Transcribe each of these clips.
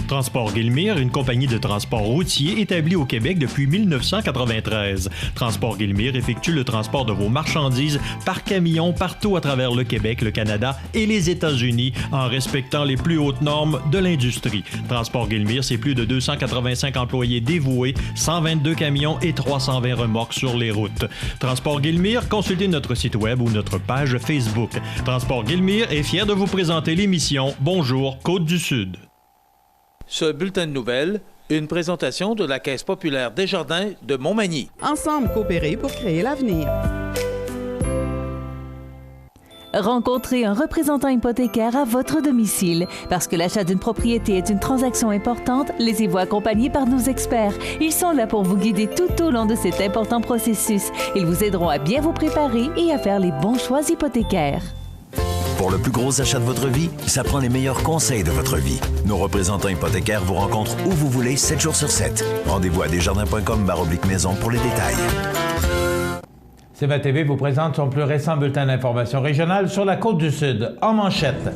Transport Guillemire, une compagnie de transport routier établie au Québec depuis 1993. Transport Guillemire effectue le transport de vos marchandises par camion partout à travers le Québec, le Canada et les États-Unis en respectant les plus hautes normes de l'industrie. Transport Guillemire, c'est plus de 285 employés dévoués, 122 camions et 320 remorques sur les routes. Transport Guillemire, consultez notre site web ou notre page Facebook. Transport Guillemire est fier de vous présenter l'émission Bonjour Côte-du-Sud. Ce bulletin de nouvelles, une présentation de la Caisse populaire Desjardins de Montmagny. Ensemble coopérer pour créer l'avenir. Rencontrez un représentant hypothécaire à votre domicile. Parce que l'achat d'une propriété est une transaction importante, laissez-vous accompagner par nos experts. Ils sont là pour vous guider tout au long de cet important processus. Ils vous aideront à bien vous préparer et à faire les bons choix hypothécaires. Pour le plus gros achat de votre vie, ça prend les meilleurs conseils de votre vie. Nos représentants hypothécaires vous rencontrent où vous voulez, 7 jours sur 7. Rendez-vous à desjardins.com/maison pour les détails. CMA-TV vous présente son plus récent bulletin d'information régionale sur la Côte-du-Sud. En manchette,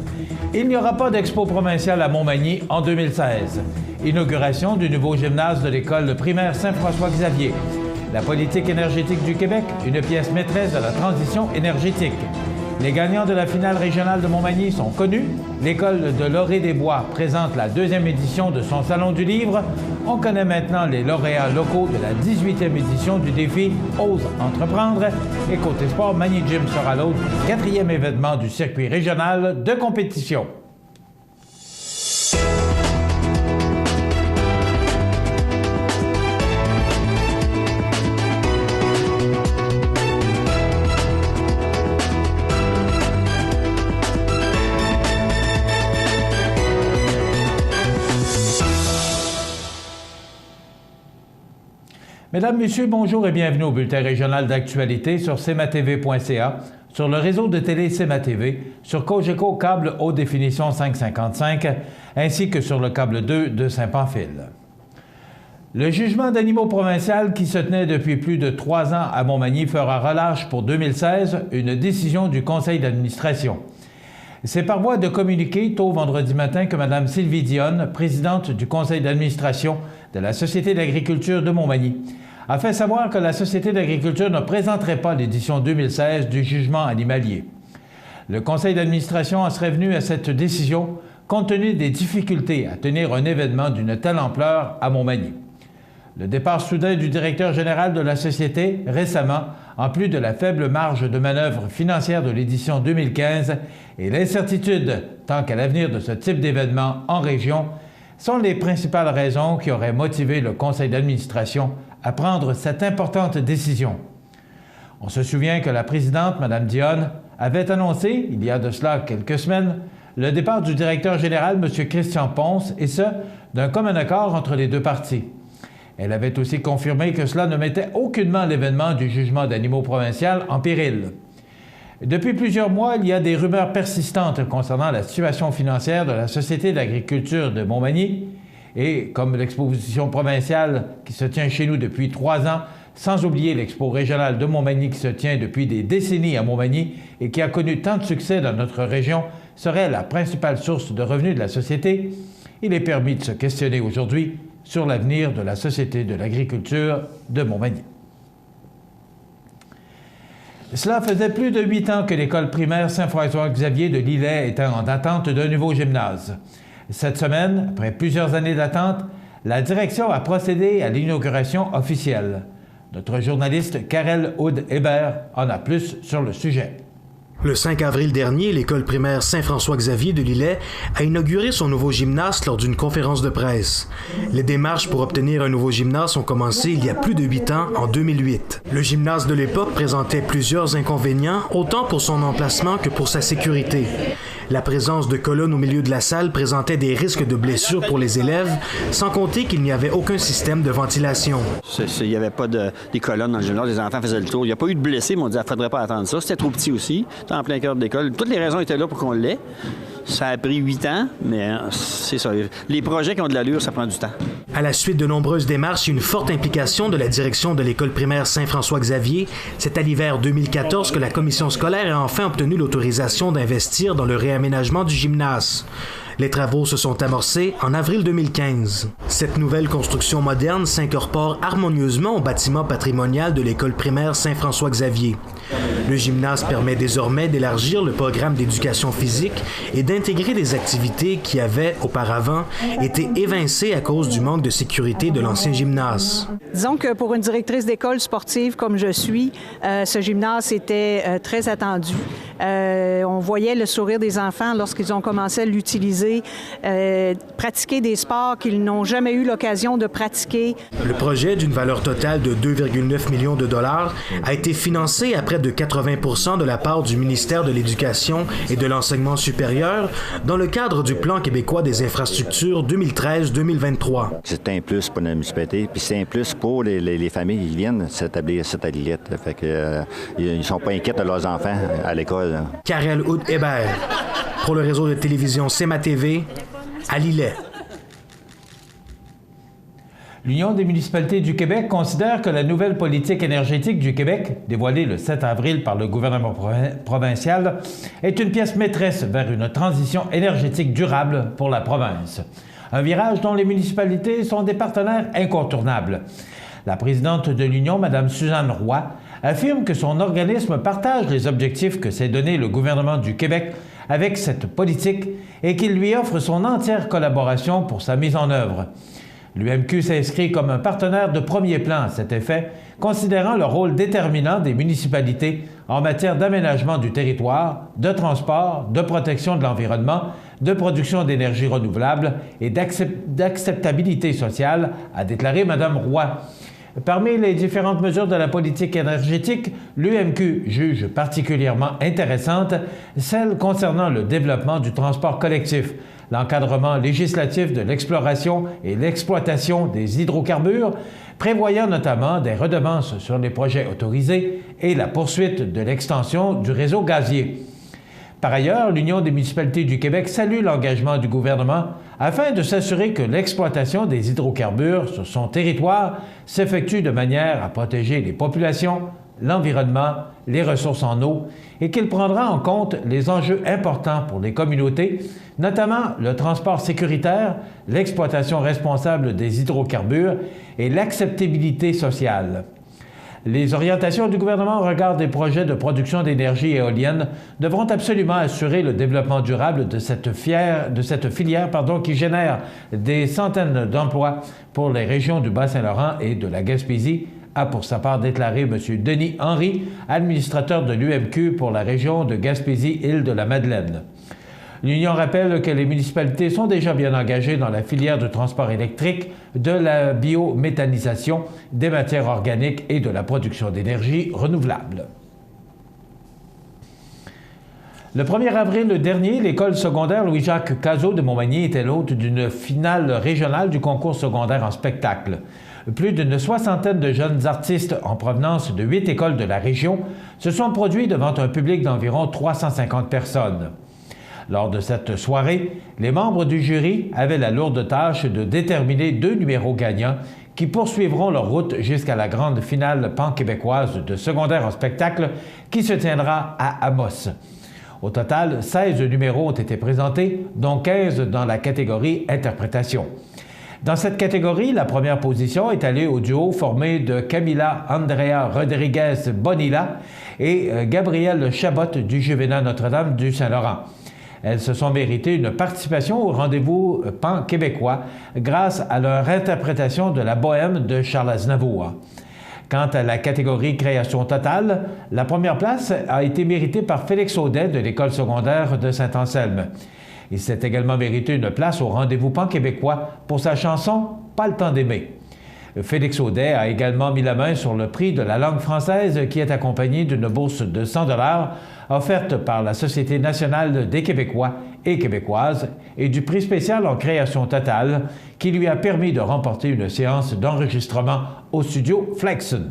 il n'y aura pas d'expo provinciale à Montmagny en 2016. Inauguration du nouveau gymnase de l'école primaire Saint-François-Xavier. La politique énergétique du Québec, une pièce maîtresse de la transition énergétique. Les gagnants de la finale régionale de Montmagny sont connus. L'école de Lorée-des-Bois présente la 2e édition de son Salon du Livre. On connaît maintenant les lauréats locaux de la 18e édition du défi Ose entreprendre. Et côté sport, Magny Gym sera l'autre 4e événement du circuit régional de compétition. Mesdames, Messieurs, bonjour et bienvenue au bulletin régional d'actualité sur cmatv.ca, sur le réseau de télé CMA-TV, sur Cogeco câble haute définition 555, ainsi que sur le câble 2 de Saint-Pamphile. Le jugement d'animaux provincial qui se tenait depuis plus de 3 ans à Montmagny fera relâche pour 2016, une décision du conseil d'administration. C'est par voie de communiqué, tôt vendredi matin, que Mme Sylvie Dionne, présidente du conseil d'administration de la Société d'agriculture de Montmagny, a fait savoir que la Société d'agriculture ne présenterait pas l'édition 2016 du jugement animalier. Le conseil d'administration en serait venu à cette décision compte tenu des difficultés à tenir un événement d'une telle ampleur à Montmagny. Le départ soudain du directeur général de la Société, récemment, en plus de la faible marge de manœuvre financière de l'édition 2015 et l'incertitude tant qu'à l'avenir de ce type d'événement en région, sont les principales raisons qui auraient motivé le conseil d'administration à prendre cette importante décision. On se souvient que la présidente, Mme Dionne, avait annoncé, il y a de cela quelques semaines, le départ du directeur général, M. Christian Ponce, et ce, d'un commun accord entre les deux parties. Elle avait aussi confirmé que cela ne mettait aucunement l'événement du jugement d'animaux provincial en péril. Depuis plusieurs mois, il y a des rumeurs persistantes concernant la situation financière de la Société d'agriculture de Montmagny et, comme l'exposition provinciale qui se tient chez nous depuis 3 ans, sans oublier l'expo régionale de Montmagny qui se tient depuis des décennies à Montmagny et qui a connu tant de succès dans notre région, serait la principale source de revenus de la Société, il est permis de se questionner aujourd'hui sur l'avenir de la Société de l'agriculture de Montmagny. Cela faisait plus de 8 ans que l'école primaire Saint-François-Xavier de Lillet était en attente d'un nouveau gymnase. Cette semaine, après plusieurs années d'attente, la direction a procédé à l'inauguration officielle. Notre journaliste Karel Houd-Hébert en a plus sur le sujet. Le 5 avril dernier, l'école primaire Saint-François-Xavier de Lillet a inauguré son nouveau gymnase lors d'une conférence de presse. Les démarches pour obtenir un nouveau gymnase ont commencé il y a plus de 8 ans, en 2008. Le gymnase de l'époque présentait plusieurs inconvénients, autant pour son emplacement que pour sa sécurité. La présence de colonnes au milieu de la salle présentait des risques de blessures pour les élèves, sans compter qu'il n'y avait aucun système de ventilation. Il n'y avait pas des colonnes dans le gymnase, les enfants faisaient le tour. Il n'y a pas eu de blessés, mais on dit qu'il ne faudrait pas attendre ça. C'était trop petit aussi, c'était en plein cœur de l'école. Toutes les raisons étaient là pour qu'on l'ait. Ça a pris 8 ans, mais c'est ça. Les projets qui ont de l'allure, ça prend du temps. À la suite de nombreuses démarches et une forte implication de la direction de l'école primaire Saint-François-Xavier, c'est à l'hiver 2014 que la commission scolaire a enfin obtenu l'autorisation d'investir dans le réaménagement réaménagement du gymnase. Les travaux se sont amorcés en avril 2015. Cette nouvelle construction moderne s'incorpore harmonieusement au bâtiment patrimonial de l'école primaire Saint-François-Xavier. Le gymnase permet désormais d'élargir le programme d'éducation physique et d'intégrer des activités qui avaient, auparavant, été évincées à cause du manque de sécurité de l'ancien gymnase. Disons que pour une directrice d'école sportive comme je suis, ce gymnase était très attendu. On voyait le sourire des enfants lorsqu'ils ont commencé à l'utiliser, pratiquer des sports qu'ils n'ont jamais eu l'occasion de pratiquer. Le projet, d'une valeur totale de 2,9 millions de dollars, a été financé à près de 80% de la part du ministère de l'Éducation et de l'Enseignement supérieur dans le cadre du Plan québécois des infrastructures 2013-2023. C'est un plus pour la municipalité, puis c'est un plus pour les familles qui viennent s'établir cette Lillette. Fait que, ils ne sont pas inquiets de leurs enfants à l'école. Karel Houd-Hébert, pour le réseau de télévision CMA-TV, à Lillet. L'Union des municipalités du Québec considère que la nouvelle politique énergétique du Québec, dévoilée le 7 avril par le gouvernement provincial, est une pièce maîtresse vers une transition énergétique durable pour la province. Un virage dont les municipalités sont des partenaires incontournables. La présidente de l'Union, Mme Suzanne Roy, affirme que son organisme partage les objectifs que s'est donné le gouvernement du Québec avec cette politique et qu'il lui offre son entière collaboration pour sa mise en œuvre. L'UMQ s'inscrit comme un partenaire de premier plan à cet effet, considérant le rôle déterminant des municipalités en matière d'aménagement du territoire, de transport, de protection de l'environnement, de production d'énergie renouvelable et d'acceptabilité sociale, a déclaré Mme Roy. Parmi les différentes mesures de la politique énergétique, l'UMQ juge particulièrement intéressante celle concernant le développement du transport collectif, l'encadrement législatif de l'exploration et l'exploitation des hydrocarbures, prévoyant notamment des redevances sur les projets autorisés et la poursuite de l'extension du réseau gazier. Par ailleurs, l'Union des municipalités du Québec salue l'engagement du gouvernement afin de s'assurer que l'exploitation des hydrocarbures sur son territoire s'effectue de manière à protéger les populations, l'environnement, les ressources en eau et qu'il prendra en compte les enjeux importants pour les communautés, notamment le transport sécuritaire, l'exploitation responsable des hydrocarbures et l'acceptabilité sociale. Les orientations du gouvernement au regard des projets de production d'énergie éolienne devront absolument assurer le développement durable de cette filière qui génère des centaines d'emplois pour les régions du Bas-Saint-Laurent et de la Gaspésie, a pour sa part déclaré M. Denis Henry, administrateur de l'UMQ pour la région de Gaspésie-Île-de-la-Madeleine. L'Union rappelle que les municipalités sont déjà bien engagées dans la filière du transport électrique, de la biométhanisation, des matières organiques et de la production d'énergie renouvelable. Le 1er avril dernier, l'école secondaire Louis-Jacques Cazot de Montmagny était l'hôte d'une finale régionale du concours secondaire en spectacle. Plus d'une soixantaine de jeunes artistes en provenance de 8 écoles de la région se sont produits devant un public d'environ 350 personnes. Lors de cette soirée, les membres du jury avaient la lourde tâche de déterminer 2 numéros gagnants qui poursuivront leur route jusqu'à la grande finale pan-québécoise de secondaire en spectacle qui se tiendra à Amos. Au total, 16 numéros ont été présentés, dont 15 dans la catégorie interprétation. Dans cette catégorie, la première position est allée au duo formé de Camila Andrea Rodriguez Bonilla et Gabrielle Chabot du Juvénat Notre-Dame du Saint-Laurent. Elles se sont méritées une participation au rendez-vous pan-québécois grâce à leur interprétation de la Bohème de Charles Aznavour. Quant à la catégorie création totale, la première place a été méritée par Félix Audet de l'école secondaire de Saint-Anselme. Il s'est également mérité une place au rendez-vous pan-québécois pour sa chanson « Pas le temps d'aimer ». Félix Audet a également mis la main sur le prix de la langue française qui est accompagné d'une bourse de 100 $ offerte par la Société nationale des Québécois et Québécoises et du prix spécial en création totale qui lui a permis de remporter une séance d'enregistrement au studio Flexon.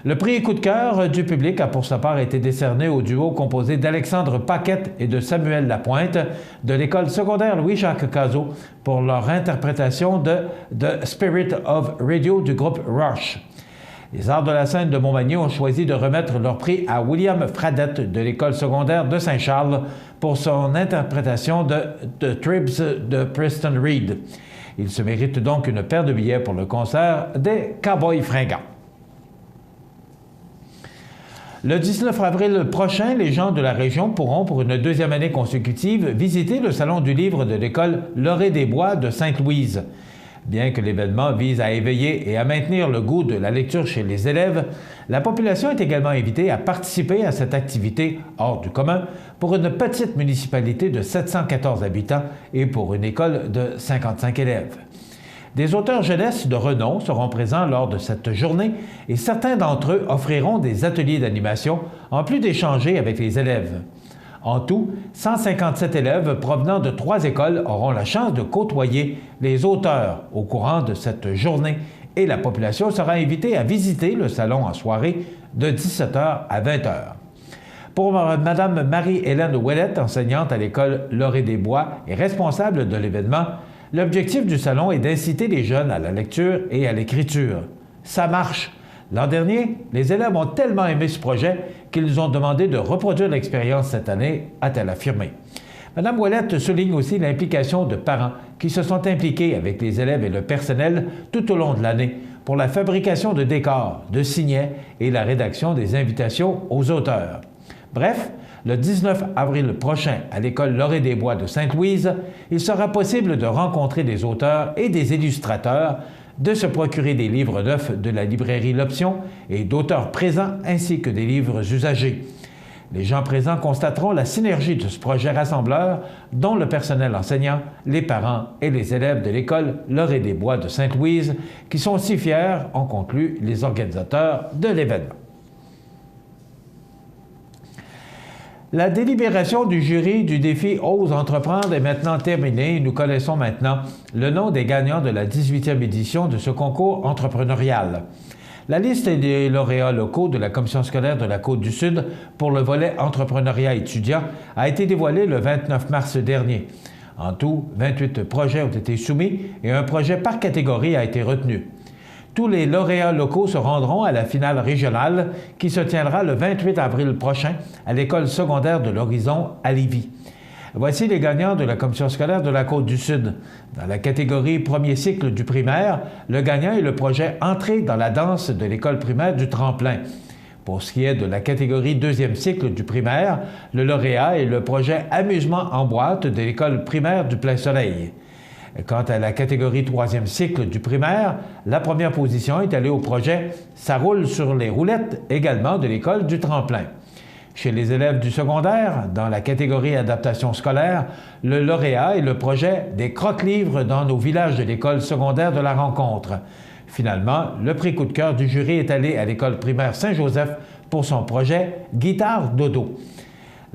Le prix coup de cœur du public a pour sa part été décerné au duo composé d'Alexandre Paquette et de Samuel Lapointe de l'école secondaire Louis-Jacques Cazot pour leur interprétation de The Spirit of Radio du groupe Rush. Les Arts de la scène de Montmagny ont choisi de remettre leur prix à William Fradette de l'École secondaire de Saint-Charles pour son interprétation de The Tribs de Preston Reed. Il se mérite donc une paire de billets pour le concert des Cowboys fringants. Le 19 avril prochain, les gens de la région pourront, pour une deuxième année consécutive, visiter le Salon du livre de l'École Laurée-des-Bois de Sainte-Louise. Bien que l'événement vise à éveiller et à maintenir le goût de la lecture chez les élèves, la population est également invitée à participer à cette activité hors du commun pour une petite municipalité de 714 habitants et pour une école de 55 élèves. Des auteurs jeunesse de renom seront présents lors de cette journée et certains d'entre eux offriront des ateliers d'animation en plus d'échanger avec les élèves. En tout, 157 élèves provenant de 3 écoles auront la chance de côtoyer les auteurs au courant de cette journée et la population sera invitée à visiter le salon en soirée de 17h à 20h. Pour Mme Marie-Hélène Ouellette, enseignante à l'École Laurée-des-Bois et responsable de l'événement, l'objectif du salon est d'inciter les jeunes à la lecture et à l'écriture. Ça marche! L'an dernier, les élèves ont tellement aimé ce projet qu'ils nous ont demandé de reproduire l'expérience cette année, a-t-elle affirmé. Mme Ouellette souligne aussi l'implication de parents qui se sont impliqués avec les élèves et le personnel tout au long de l'année pour la fabrication de décors, de signets et la rédaction des invitations aux auteurs. Bref, le 19 avril prochain, à l'École Laurée-des-Bois de Sainte-Louise, il sera possible de rencontrer des auteurs et des illustrateurs, de se procurer des livres neufs de la librairie L'Option et d'auteurs présents ainsi que des livres usagés. Les gens présents constateront la synergie de ce projet rassembleur dont le personnel enseignant, les parents et les élèves de l'École Laurée-des-Bois de Sainte-Louise qui sont si fiers, ont conclu les organisateurs de l'événement. La délibération du jury du défi Ose entreprendre est maintenant terminée et nous connaissons maintenant le nom des gagnants de la 18e édition de ce concours entrepreneurial. La liste des lauréats locaux de la Commission scolaire de la Côte-du-Sud pour le volet entrepreneuriat étudiant a été dévoilée le 29 mars dernier. En tout, 28 projets ont été soumis et un projet par catégorie a été retenu. Tous les lauréats locaux se rendront à la finale régionale qui se tiendra le 28 avril prochain à l'École secondaire de l'Horizon à Lévis. Voici les gagnants de la Commission scolaire de la Côte-du-Sud. Dans la catégorie premier cycle du primaire, le gagnant est le projet Entrée dans la danse de l'École primaire du Tremplin. Pour ce qui est de la catégorie deuxième cycle du primaire, le lauréat est le projet Amusement en boîte de l'École primaire du Plein-Soleil. Quant à la catégorie troisième cycle du primaire, la première position est allée au projet Ça roule sur les roulettes, également de l'École du Tremplin. Chez les élèves du secondaire, dans la catégorie adaptation scolaire, le lauréat est le projet Des croque-livres dans nos villages de l'École secondaire de la Rencontre. Finalement, le prix coup de cœur du jury est allé à l'École primaire Saint-Joseph pour son projet Guitare Dodo.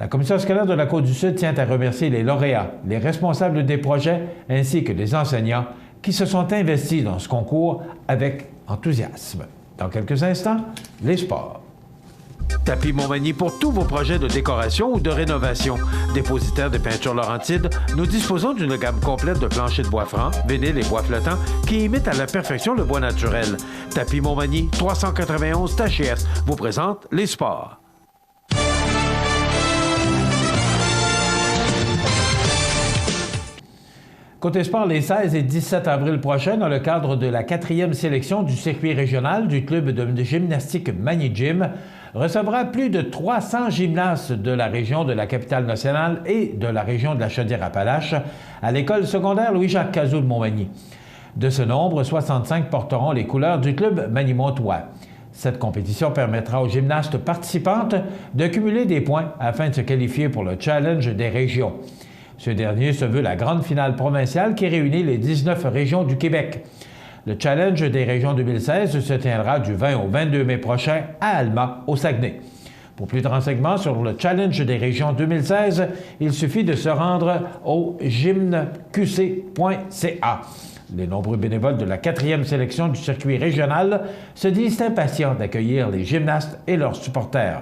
La Commission scolaire de la Côte-du-Sud tient à remercier les lauréats, les responsables des projets ainsi que les enseignants qui se sont investis dans ce concours avec enthousiasme. Dans quelques instants, les sports. Tapis Montmagny pour tous vos projets de décoration ou de rénovation. Dépositaire de peinture Laurentide, nous disposons d'une gamme complète de planchers de bois franc, vinyle et bois flottant qui imitent à la perfection le bois naturel. Tapis Montmagny, 391 Tachias, vous présente les sports. Côté sport, les 16 et 17 avril prochains, dans le cadre de la 4e sélection du circuit régional du club de gymnastique Magny Gym, recevra plus de 300 gymnastes de la région de la Capitale-Nationale et de la région de la Chaudière-Appalaches à l'école secondaire Louis-Jacques Cazot de Montmagny. De ce nombre, 65 porteront les couleurs du club Magny-Montois. Cette compétition permettra aux gymnastes participantes de cumuler des points afin de se qualifier pour le challenge des régions. Ce dernier se veut la grande finale provinciale qui réunit les 19 régions du Québec. Le Challenge des régions 2016 se tiendra du 20 au 22 mai prochain à Alma, au Saguenay. Pour plus de renseignements sur le Challenge des régions 2016, il suffit de se rendre au gymnaqc.ca. Les nombreux bénévoles de la 4e sélection du circuit régional se disent impatients d'accueillir les gymnastes et leurs supporters.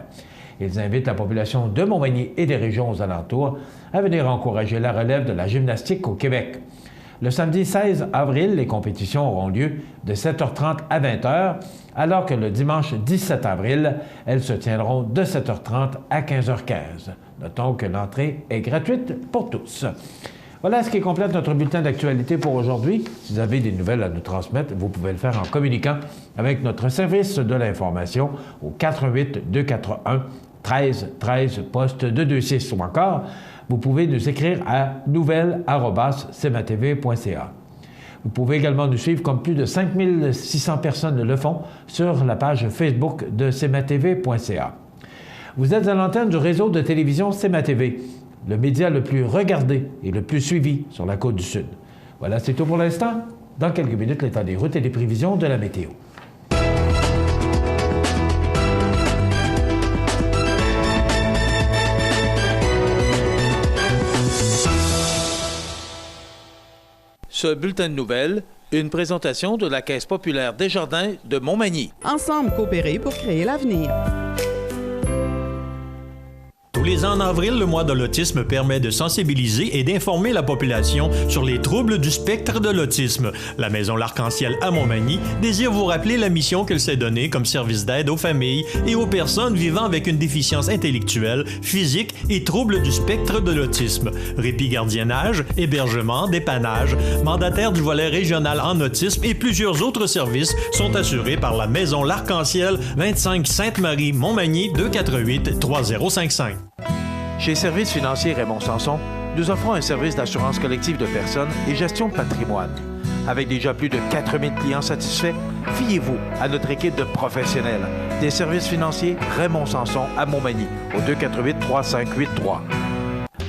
Ils invitent la population de Montmagny et des régions aux alentours à venir encourager la relève de la gymnastique au Québec. Le samedi 16 avril, les compétitions auront lieu de 7h30 à 20h, alors que le dimanche 17 avril, elles se tiendront de 7h30 à 15h15. Notons que l'entrée est gratuite pour tous. Voilà ce qui complète notre bulletin d'actualité pour aujourd'hui. Si vous avez des nouvelles à nous transmettre, vous pouvez le faire en communiquant avec notre service de l'information au 88 241 13 13 poste 226 ou encore, vous pouvez nous écrire à nouvelles@cmatv.ca. Vous pouvez également nous suivre, comme plus de 5600 personnes le font, sur la page Facebook de cmatv.ca. Vous êtes à l'antenne du réseau de télévision CMA-TV, le média le plus regardé et le plus suivi sur la Côte-du-Sud. Voilà, c'est tout pour l'instant. Dans quelques minutes, l'état des routes et les prévisions de la météo. Ce bulletin de nouvelles, une présentation de la Caisse populaire Desjardins de Montmagny. Ensemble coopérer pour créer l'avenir. Tous les ans en avril, le mois de l'autisme permet de sensibiliser et d'informer la population sur les troubles du spectre de l'autisme. La Maison L'Arc-en-Ciel à Montmagny désire vous rappeler la mission qu'elle s'est donnée comme service d'aide aux familles et aux personnes vivant avec une déficience intellectuelle, physique et troubles du spectre de l'autisme. Répit gardiennage, hébergement, dépannage, mandataire du volet régional en autisme et plusieurs autres services sont assurés par la Maison L'Arc-en-Ciel, 25 Sainte-Marie, Montmagny, 248-3055. Chez Services financiers Raymond Sanson, nous offrons un service d'assurance collective de personnes et gestion de patrimoine. Avec déjà plus de 4000 clients satisfaits, fiez-vous à notre équipe de professionnels. Des services financiers Raymond Sanson à Montmagny, au 248-3583.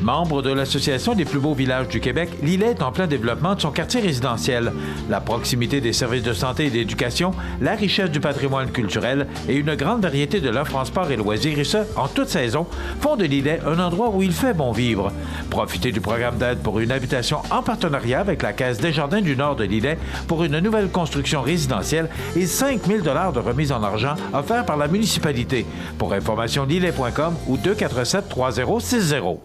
Membre de l'Association des plus beaux villages du Québec, l'îlet est en plein développement de son quartier résidentiel. La proximité des services de santé et d'éducation, la richesse du patrimoine culturel et une grande variété de l'offre en sport et loisirs, et ce, en toute saison, font de l'îlet un endroit où il fait bon vivre. Profitez du programme d'aide pour une habitation en partenariat avec la Caisse Desjardins du Nord de l'îlet pour une nouvelle construction résidentielle et 5 000 $ de remise en argent offerts par la municipalité. Pour information, l'îlet.com ou 247-3060.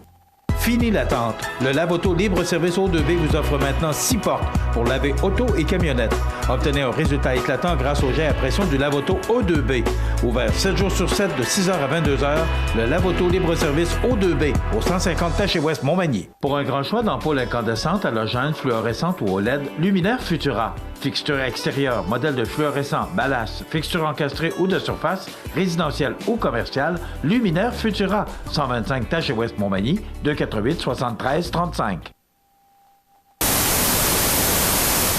Fini l'attente. Le Lave-Auto libre-service O2B vous offre maintenant 6 portes pour laver auto et camionnette. Obtenez un résultat éclatant grâce au jet à pression du Lave-Auto O2B. Ouvert 7 jours sur 7 de 6h à 22h, le Lave-Auto libre-service O2B au 150 Taché-Ouest Montmagny. Pour un grand choix d'ampoules incandescentes, halogènes, fluorescentes ou OLED, Luminaire Futura. Fixture extérieure, modèle de fluorescent, ballast, fixture encastrée ou de surface, résidentielle ou commerciale, Luminaire Futura. 125 Taché-Ouest Montmagny, 248-73-35.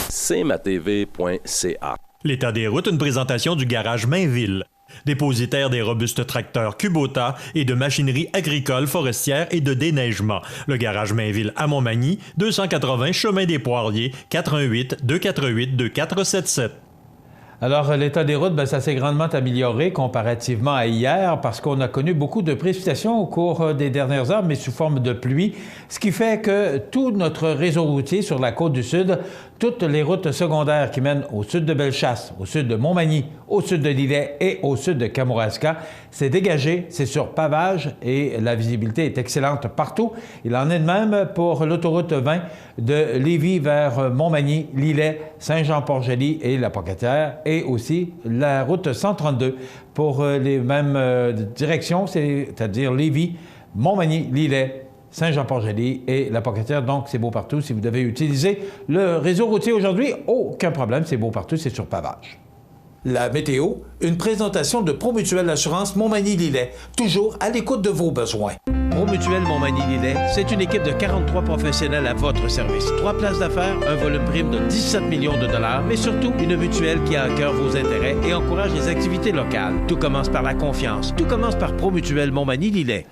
cmatv.ca. L'état des routes, une présentation du garage Mainville. Dépositaire des robustes tracteurs Kubota et de machinerie agricole, forestière et de déneigement. Le garage Mainville à Montmagny, 280 Chemin des Poiriers, 418-248-2477. Alors, l'état des routes, ça s'est grandement amélioré comparativement à hier parce qu'on a connu beaucoup de précipitations au cours des dernières heures, mais sous forme de pluie, ce qui fait que tout notre réseau routier sur la Côte-du-Sud, toutes les routes secondaires qui mènent au sud de Bellechasse, au sud de Montmagny, au sud de l'Îlet et au sud de Kamouraska, c'est dégagé, c'est sur pavage et la visibilité est excellente partout. Il en est de même pour l'autoroute 20 de Lévis vers Montmagny, l'Îlet, Saint-Jean-Port-Joli et la Pocatière, et aussi la route 132 pour les mêmes directions, c'est-à-dire Lévis, Montmagny, l'Îlet, Saint-Jean-Port-Joli et la Pocatière. Donc, c'est beau partout. Si vous devez utiliser le réseau routier aujourd'hui, aucun problème, c'est beau partout, c'est sur pavage. La météo, une présentation de Promutuelle Assurance Montmagny-Lillet, toujours à l'écoute de vos besoins. Promutuelle Montmagny-Lillet, c'est une équipe de 43 professionnels à votre service. 3 places d'affaires, un volume prime de 17 millions de dollars, mais surtout une mutuelle qui a à cœur vos intérêts et encourage les activités locales. Tout commence par la confiance. Tout commence par Promutuelle Montmagny-Lillet.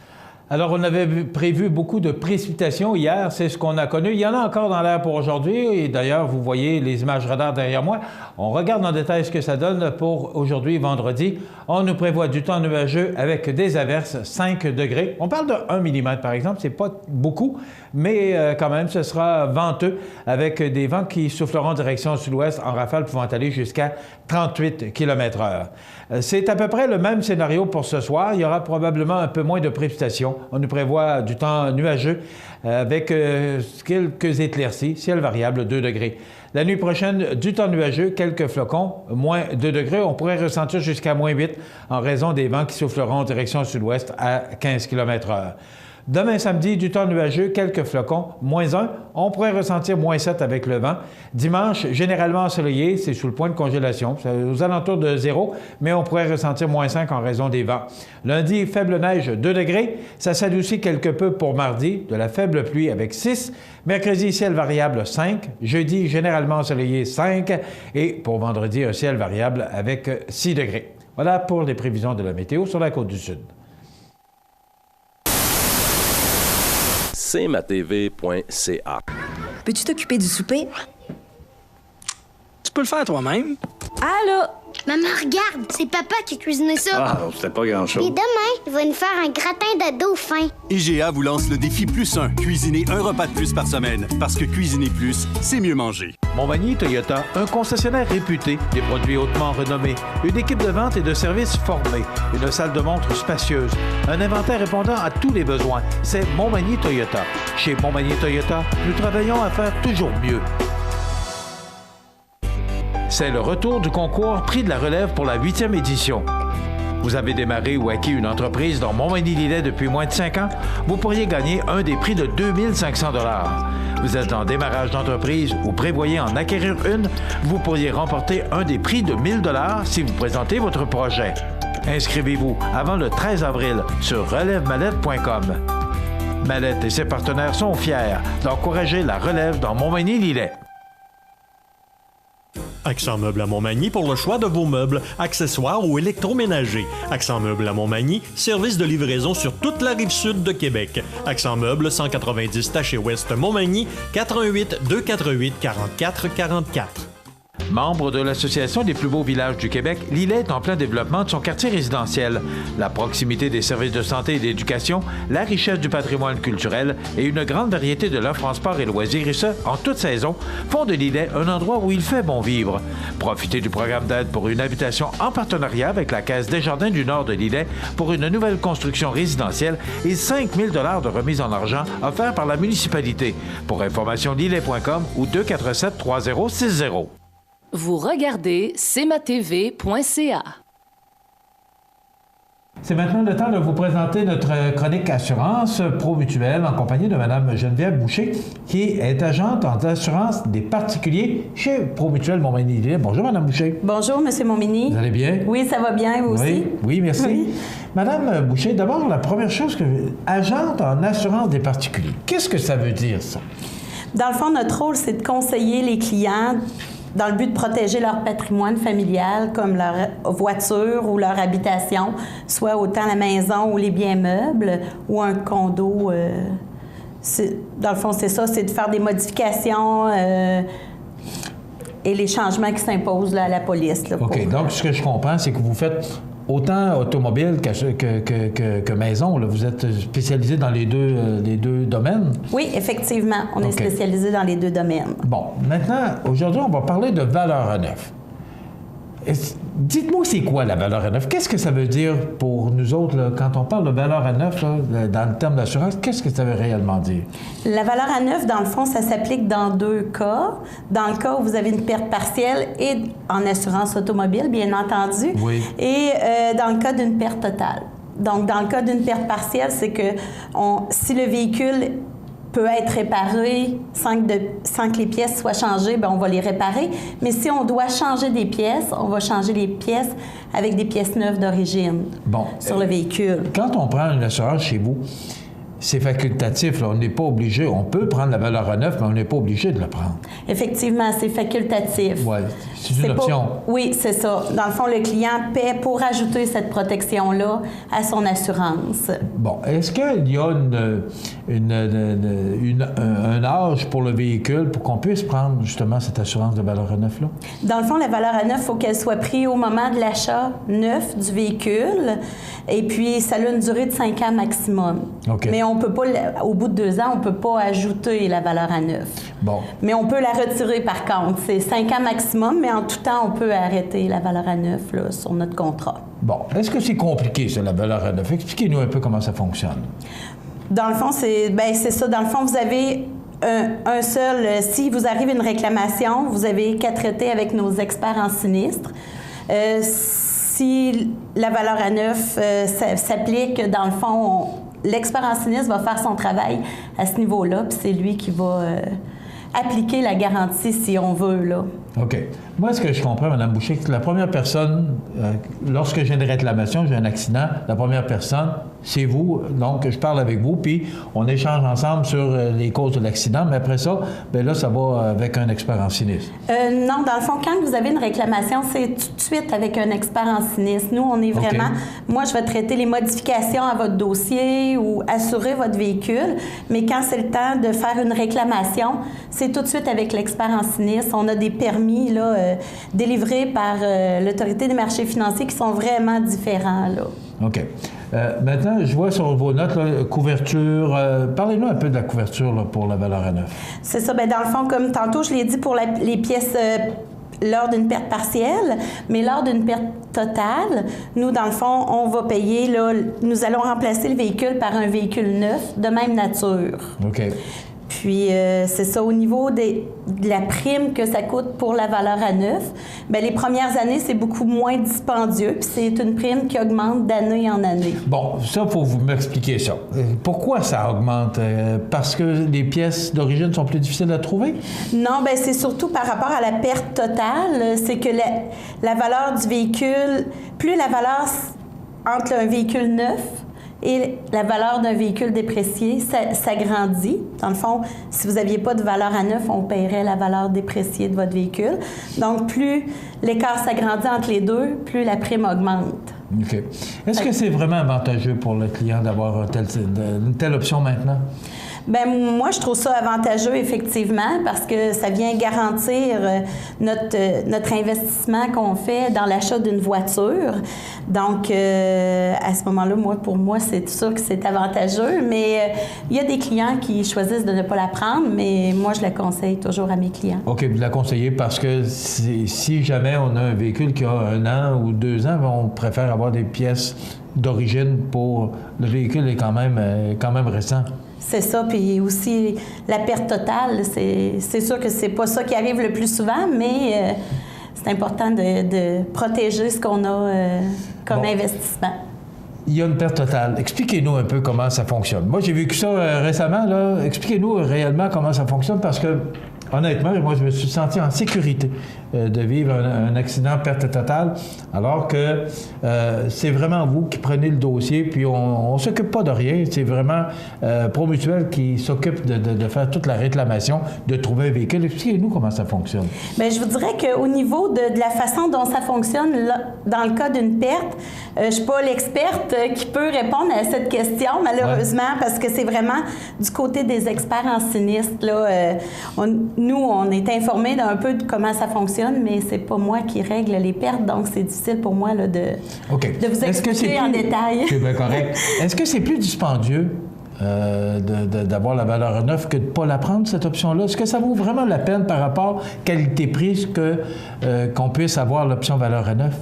Alors, on avait prévu beaucoup de précipitations hier, c'est ce qu'on a connu. Il y en a encore dans l'air pour aujourd'hui, et d'ailleurs, vous voyez les images radar derrière moi. On regarde en détail ce que ça donne pour aujourd'hui, vendredi. On nous prévoit du temps nuageux avec des averses, 5 degrés. On parle de 1 mm, par exemple, c'est pas beaucoup, mais quand même, ce sera venteux avec des vents qui souffleront en direction sud-ouest en rafale pouvant aller jusqu'à 38 km/h. C'est à peu près le même scénario pour ce soir. Il y aura probablement un peu moins de précipitations. On nous prévoit du temps nuageux avec quelques éclaircies, ciel variable 2 degrés. La nuit prochaine, du temps nuageux, quelques flocons, moins 2 degrés. On pourrait ressentir jusqu'à moins 8 en raison des vents qui souffleront en direction sud-ouest à 15 km/h. Demain samedi, du temps nuageux, quelques flocons, moins 1. On pourrait ressentir moins 7 avec le vent. Dimanche, généralement ensoleillé, c'est sous le point de congélation, c'est aux alentours de 0, mais on pourrait ressentir moins 5 en raison des vents. Lundi, faible neige, 2 degrés. Ça s'adoucit quelque peu pour mardi, de la faible pluie avec 6. Mercredi, ciel variable 5. Jeudi, généralement ensoleillé 5. Et pour vendredi, un ciel variable avec 6 degrés. Voilà pour les prévisions de la météo sur la Côte-du-Sud. cmatv.ca. Peux-tu t'occuper du souper? Tu peux le faire toi-même. Allô? Maman, regarde, c'est papa qui a cuisiné ça. Ah, c'était pas grand-chose. Et demain, il va nous faire un gratin de dauphin. IGA vous lance le défi +1. Cuisiner un repas de plus par semaine. Parce que cuisiner plus, c'est mieux manger. Montmagny Toyota, un concessionnaire réputé, des produits hautement renommés, une équipe de vente et de services formée, une salle de montre spacieuse, un inventaire répondant à tous les besoins. C'est Montmagny Toyota. Chez Montmagny Toyota, nous travaillons à faire toujours mieux. C'est le retour du concours Prix de la relève pour la 8e édition. Vous avez démarré ou acquis une entreprise dans Montmagny-Lillet depuis moins de 5 ans? Vous pourriez gagner un des prix de 2500 $. Vous êtes en démarrage d'entreprise ou prévoyez en acquérir une? Vous pourriez remporter un des prix de 1000 $ si vous présentez votre projet. Inscrivez-vous avant le 13 avril sur relèvemallette.com. Mallette et ses partenaires sont fiers d'encourager la relève dans Montmagny-Lillet. Accent Meubles à Montmagny pour le choix de vos meubles, accessoires ou électroménagers. Accent Meubles à Montmagny, service de livraison sur toute la rive sud de Québec. Accent Meubles, 190 Taché-Ouest Montmagny, 88 248 44 44. Membre de l'Association des plus beaux villages du Québec, Lillet est en plein développement de son quartier résidentiel. La proximité des services de santé et d'éducation, la richesse du patrimoine culturel et une grande variété de l'offre en sport et loisirs, et ce, en toute saison, font de Lillet un endroit où il fait bon vivre. Profitez du programme d'aide pour une habitation en partenariat avec la Caisse Desjardins du Nord de Lillet pour une nouvelle construction résidentielle et 5 000 $ de remise en argent offerts par la municipalité. Pour information, lillet.com ou 247-3060. Vous regardez cmatv.ca. C'est maintenant le temps de vous présenter notre chronique assurance ProMutuelle en compagnie de Mme Geneviève Boucher, qui est agente en assurance des particuliers chez ProMutuelle Montmagny-Lillet. Bonjour, Mme Boucher. Bonjour, M. Montminy. Vous allez bien? Oui, ça va bien, vous aussi? Oui, merci. Oui. Mme Boucher, d'abord, la première chose agente en assurance des particuliers. Qu'est-ce que ça veut dire, ça? Dans le fond, notre rôle, c'est de conseiller les clients dans le but de protéger leur patrimoine familial, comme leur voiture ou leur habitation, soit autant la maison ou les biens meubles ou un condo. Dans le fond, c'est ça, c'est de faire des modifications et les changements qui s'imposent là, à la police. Là, OK. Donc, ce que je comprends, c'est que vous faites autant automobile que maison. Là. Vous êtes spécialisé dans les deux domaines? Oui, effectivement. On est spécialisé dans les deux domaines. Bon. Maintenant, aujourd'hui, on va parler de valeur à neuf. Dites-moi, c'est quoi la valeur à neuf? Qu'est-ce que ça veut dire pour nous autres, là, quand on parle de valeur à neuf, là, dans le terme d'assurance, qu'est-ce que ça veut réellement dire? La valeur à neuf, dans le fond, ça s'applique dans deux cas. Dans le cas où vous avez une perte partielle et en assurance automobile, bien entendu, oui. Et dans le cas d'une perte totale. Donc, dans le cas d'une perte partielle, c'est que si le véhicule peut être réparé sans que les pièces soient changées, bien, on va les réparer. Mais si on doit changer des pièces, on va changer les pièces avec des pièces neuves d'origine sur le véhicule. Quand on prend une assurance chez vous, c'est facultatif. Là. On n'est pas obligé. On peut prendre la valeur à neuf, mais on n'est pas obligé de la prendre. Effectivement, c'est facultatif. Oui, c'est une option. Oui, c'est ça. Dans le fond, le client paie pour ajouter cette protection-là à son assurance. Bon. Est-ce qu'il y a un âge pour le véhicule pour qu'on puisse prendre justement cette assurance de valeur à neuf-là? Dans le fond, la valeur à neuf, il faut qu'elle soit prise au moment de l'achat neuf du véhicule. Et puis, ça a une durée de 5 ans maximum. OK. Mais on peut pas, au bout de 2 ans, on ne peut pas ajouter la valeur à neuf. Bon. Mais on peut la retirer par contre. C'est 5 ans maximum, mais en tout temps, on peut arrêter la valeur à neuf là, sur notre contrat. Bon. Est-ce que c'est compliqué, ça, la valeur à neuf? Expliquez-nous un peu comment ça fonctionne. Dans le fond, c'est ça. Dans le fond, vous avez un seul... si vous arrive une réclamation, vous avez qu'à traiter avec nos experts en sinistre. Si la valeur à neuf s'applique, dans le fond, l'expert en sinistre va faire son travail à ce niveau-là, puis c'est lui qui va appliquer la garantie si on veut, là. OK. Moi, ce que je comprends, Mme Boucher, c'est que la première personne, lorsque j'ai une réclamation, j'ai un accident, la première personne, c'est vous. Donc, je parle avec vous, puis on échange ensemble sur les causes de l'accident. Mais après ça, bien là, ça va avec un expert en sinistre. Non, dans le fond, quand vous avez une réclamation, c'est tout de suite avec un expert en sinistre. Nous, on est vraiment... Moi, je vais traiter les modifications à votre dossier ou assurer votre véhicule. Mais quand c'est le temps de faire une réclamation, c'est tout de suite avec l'expert en sinistre. On a des permis, là, délivrés par l'Autorité des marchés financiers qui sont vraiment différents, là. OK. Maintenant, je vois sur vos notes, là, couverture. Parlez-nous un peu de la couverture là, pour la valeur à neuf. C'est ça. Bien, dans le fond, comme tantôt, je l'ai dit pour les pièces lors d'une perte partielle, mais lors d'une perte totale, nous, dans le fond, on va payer, là, nous allons remplacer le véhicule par un véhicule neuf de même nature. OK. Puis, c'est ça, au niveau de la prime que ça coûte pour la valeur à neuf, bien, les premières années, c'est beaucoup moins dispendieux, puis c'est une prime qui augmente d'année en année. Bon, ça, il faut vous m'expliquer ça. Pourquoi ça augmente? Parce que les pièces d'origine sont plus difficiles à trouver? Non, bien, c'est surtout par rapport à la perte totale. C'est que la valeur du véhicule, plus la valeur entre un véhicule neuf et la valeur d'un véhicule déprécié s'agrandit. Dans le fond, si vous n'aviez pas de valeur à neuf, on paierait la valeur dépréciée de votre véhicule. Donc, plus l'écart s'agrandit entre les deux, plus la prime augmente. OK. Est-ce que c'est vraiment avantageux pour le client d'avoir une telle option maintenant? Bien, moi, je trouve ça avantageux, effectivement, parce que ça vient garantir notre investissement qu'on fait dans l'achat d'une voiture. Donc, à ce moment-là, pour moi, c'est sûr que c'est avantageux, mais il y a des clients qui choisissent de ne pas la prendre, mais moi, je la conseille toujours à mes clients. OK, vous la conseillez parce que si jamais on a un véhicule qui a 1 an ou 2 ans, on préfère avoir des pièces d'origine pour... Le véhicule est quand même récent. C'est ça, puis aussi la perte totale, c'est sûr que c'est pas ça qui arrive le plus souvent, mais c'est important de protéger ce qu'on a comme investissement. Il y a une perte totale. Expliquez-nous un peu comment ça fonctionne. Moi, j'ai vécu ça récemment, là. Expliquez-nous réellement comment ça fonctionne, parce que, honnêtement, moi, je me suis senti en sécurité de vivre un accident perte totale, alors que c'est vraiment vous qui prenez le dossier, puis on ne s'occupe pas de rien. C'est vraiment Promutuel qui s'occupe de faire toute la réclamation, de trouver un véhicule. Expliquez-nous comment ça fonctionne. Bien, je vous dirais qu'au niveau de la façon dont ça fonctionne, là, dans le cas d'une perte, je ne suis pas l'experte qui peut répondre à cette question, malheureusement, parce que c'est vraiment du côté des experts en sinistre. Là, nous, on est informés d'un peu de comment ça fonctionne, mais c'est pas moi qui règle les pertes, donc c'est difficile pour moi là, de vous expliquer en détail. C'est bien correct. Est-ce que c'est plus dispendieux d'avoir la valeur à neuf que de ne pas la prendre, cette option-là? Est-ce que ça vaut vraiment la peine par rapport qualité-prix qu'on puisse avoir l'option valeur à neuf?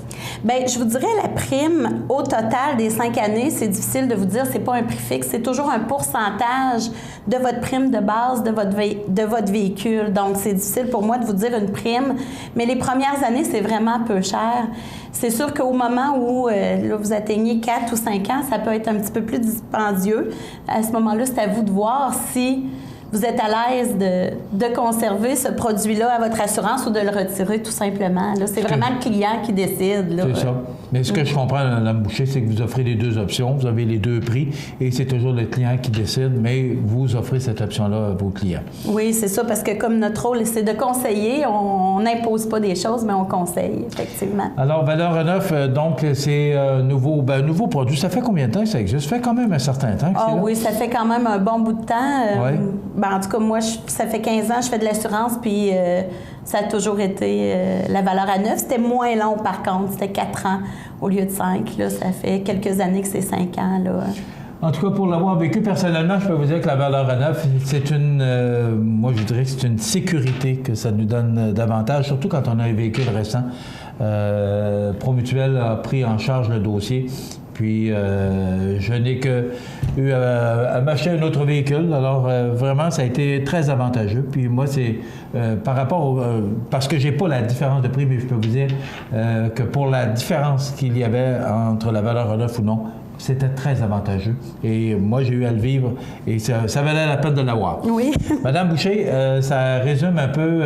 Bien, je vous dirais la prime au total des 5 années, c'est difficile de vous dire, c'est pas un prix fixe, c'est toujours un pourcentage de votre prime de base de votre véhicule. Donc, c'est difficile pour moi de vous dire une prime, mais les premières années, c'est vraiment peu cher. C'est sûr qu'au moment où là, vous atteignez 4 ou 5 ans, ça peut être un petit peu plus dispendieux. À ce moment-là, c'est à vous de voir si vous êtes à l'aise de conserver ce produit-là à votre assurance ou de le retirer tout simplement. Là, c'est vraiment le client qui décide. Là. C'est ça. Mais ce que je comprends, Mme Boucher, c'est que vous offrez les deux options, vous avez les deux prix et c'est toujours le client qui décide, mais vous offrez cette option-là à vos clients. Oui, c'est ça, parce que comme notre rôle, c'est de conseiller, on n'impose pas des choses, mais on conseille, effectivement. Alors, valeur à neuf, donc, c'est un nouveau produit. Ça fait combien de temps que ça existe? Ça fait quand même un certain temps que c'est là? Oui, ça fait quand même un bon bout de temps. Oui. En tout cas, moi, ça fait 15 ans que je fais de l'assurance, puis ça a toujours été la valeur à neuf. C'était moins long, par contre. C'était 4 ans au lieu de 5. Là, ça fait quelques années que c'est 5 ans. Là. En tout cas, pour l'avoir vécu personnellement, je peux vous dire que la valeur à neuf, c'est moi, je dirais que c'est une sécurité que ça nous donne davantage, surtout quand on a un véhicule récent. Promutuel a pris en charge le dossier. Puis, je n'ai que eu à m'acheter un autre véhicule. Alors, vraiment, ça a été très avantageux. Puis, moi, c'est par rapport parce que j'ai pas la différence de prix, mais je peux vous dire que pour la différence qu'il y avait entre la valeur neuf ou non, c'était très avantageux. Et moi, j'ai eu à le vivre et ça valait la peine de l'avoir. Oui. Madame Boucher, ça résume un peu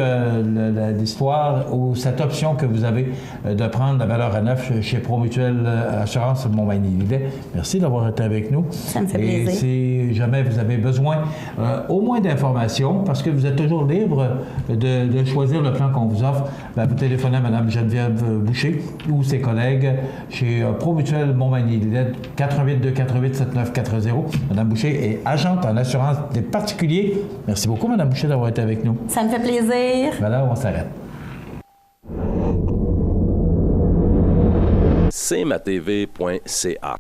l'histoire ou cette option que vous avez de prendre la valeur à neuf chez Promutuelle Assurance Montmagny-Lillet. Merci d'avoir été avec nous. Ça me fait plaisir. Et si jamais vous avez besoin au moins d'informations, parce que vous êtes toujours libre de choisir le plan qu'on vous offre, vous téléphonez à Mme Geneviève Boucher ou ses collègues chez Promutuelle Montmagny-Lillet, 88-248-7940. Mme Boucher est agente en assurance des particuliers. Merci beaucoup, Mme Boucher, d'avoir été avec nous. Ça me fait plaisir. Voilà, on s'arrête. cmatv.ca.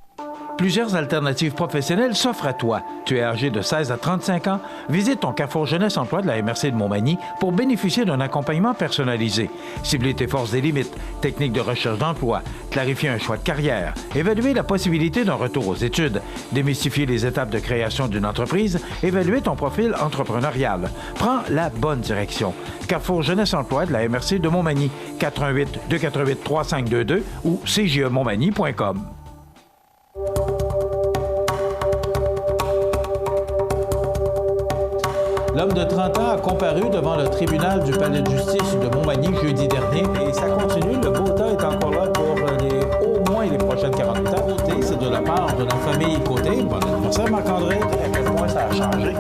Plusieurs alternatives professionnelles s'offrent à toi. Tu es âgé de 16 à 35 ans? Visite ton Carrefour Jeunesse Emploi de la MRC de Montmagny pour bénéficier d'un accompagnement personnalisé. Cibler tes forces et limites, techniques de recherche d'emploi, clarifier un choix de carrière, évaluer la possibilité d'un retour aux études, démystifier les étapes de création d'une entreprise, évaluer ton profil entrepreneurial. Prends la bonne direction. Carrefour Jeunesse Emploi de la MRC de Montmagny, 418-248-3522 ou cjemontmagny.com. L'homme de 30 ans a comparu devant le tribunal du palais de justice de Montmagny jeudi dernier et ça continue. Le beau temps est encore là pour au moins les prochaines 48 heures. C'est de la part de la famille Côté. Bon anniversaire, Marc-André. À quel point ça a changé?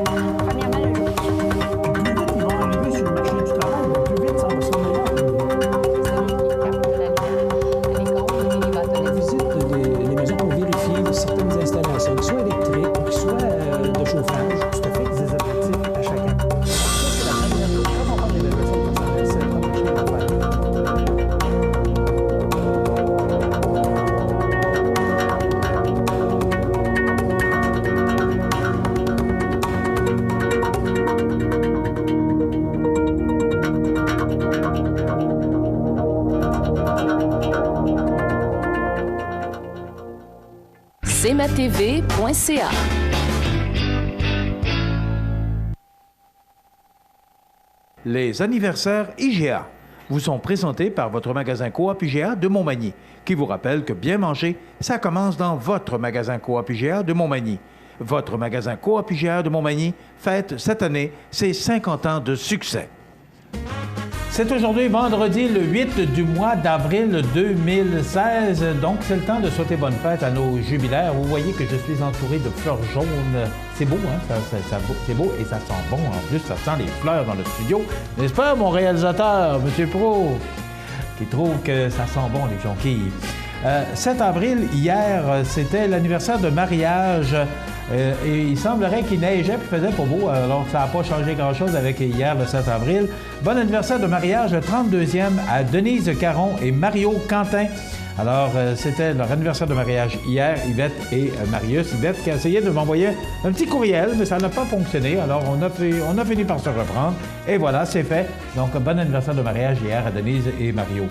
cmatv.ca. Les anniversaires IGA vous sont présentés par votre magasin Coop IGA de Montmagny, qui vous rappelle que bien manger, ça commence dans votre magasin Coop IGA de Montmagny. Votre magasin Coop IGA de Montmagny fête cette année ses 50 ans de succès. C'est aujourd'hui vendredi le 8 du mois d'avril 2016, donc c'est le temps de souhaiter bonne fête à nos jubilaires. Vous voyez que je suis entouré de fleurs jaunes. C'est beau, hein? C'est beau et ça sent bon. En plus, ça sent les fleurs dans le studio. N'est-ce pas, mon réalisateur, M. Pro, qui trouve que ça sent bon, les jonquilles? 7 avril, hier, c'était l'anniversaire de mariage. Et il semblerait qu'il neigeait et faisait pas beau, alors ça n'a pas changé grand-chose avec hier, le 7 avril. Bon anniversaire de mariage, 32e, à Denise Caron et Mario Quentin. Alors, c'était leur anniversaire de mariage hier, Yvette et Marius. Yvette qui a essayé de m'envoyer un petit courriel, mais ça n'a pas fonctionné. Alors, on a fini par se reprendre. Et voilà, c'est fait. Donc, bon anniversaire de mariage hier à Denise et Mario.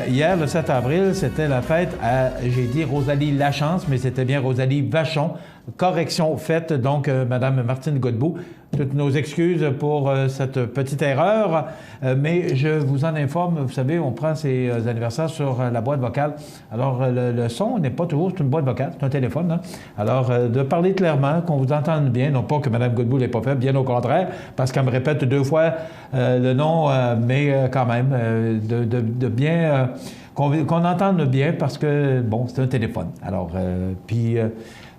Hier, le 7 avril, c'était la fête à, j'ai dit Rosalie Lachance, mais c'était bien Rosalie Vachon. Correction faite, donc, Mme Martine Godbout. Toutes nos excuses pour cette petite erreur, mais je vous en informe, vous savez, on prend ces anniversaires sur la boîte vocale. Alors, le son n'est pas toujours, c'est une boîte vocale, c'est un téléphone. Hein? Alors, de parler clairement, qu'on vous entende bien, non pas que Mme Godbout ne l'ait pas fait, bien au contraire, parce qu'elle me répète 2 fois le nom, mais quand même, de bien... qu'on entende bien, parce que, bon, c'est un téléphone. Alors, puis...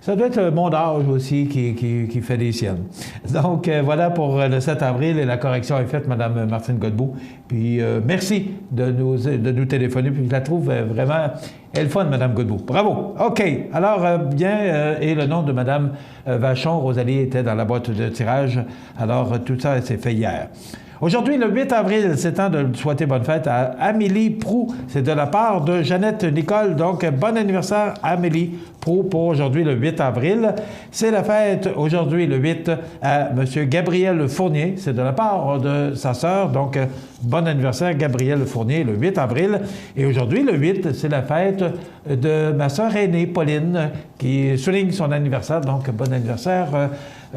ça doit être mon âge aussi qui fait des siennes. Donc, voilà pour le 7 avril et la correction est faite, Mme Martine Godbout. Puis, merci de nous téléphoner. Puis, je la trouve vraiment... Elle est fun, Mme Godbout. Bravo! OK. Alors, bien, et le nom de Mme Vachon, Rosalie, était dans la boîte de tirage. Alors, tout ça s'est fait hier. Aujourd'hui, le 8 avril, c'est temps de souhaiter bonne fête à Amélie Proux. C'est de la part de Jeannette Nicole. Donc, bon anniversaire, Amélie pour aujourd'hui, le 8 avril. C'est la fête aujourd'hui, le 8, à M. Gabriel Fournier. C'est de la part de sa sœur. Donc, bon anniversaire, Gabriel Fournier, le 8 avril. Et aujourd'hui, le 8, c'est la fête de ma sœur aînée, Pauline, qui souligne son anniversaire. Donc, bon anniversaire,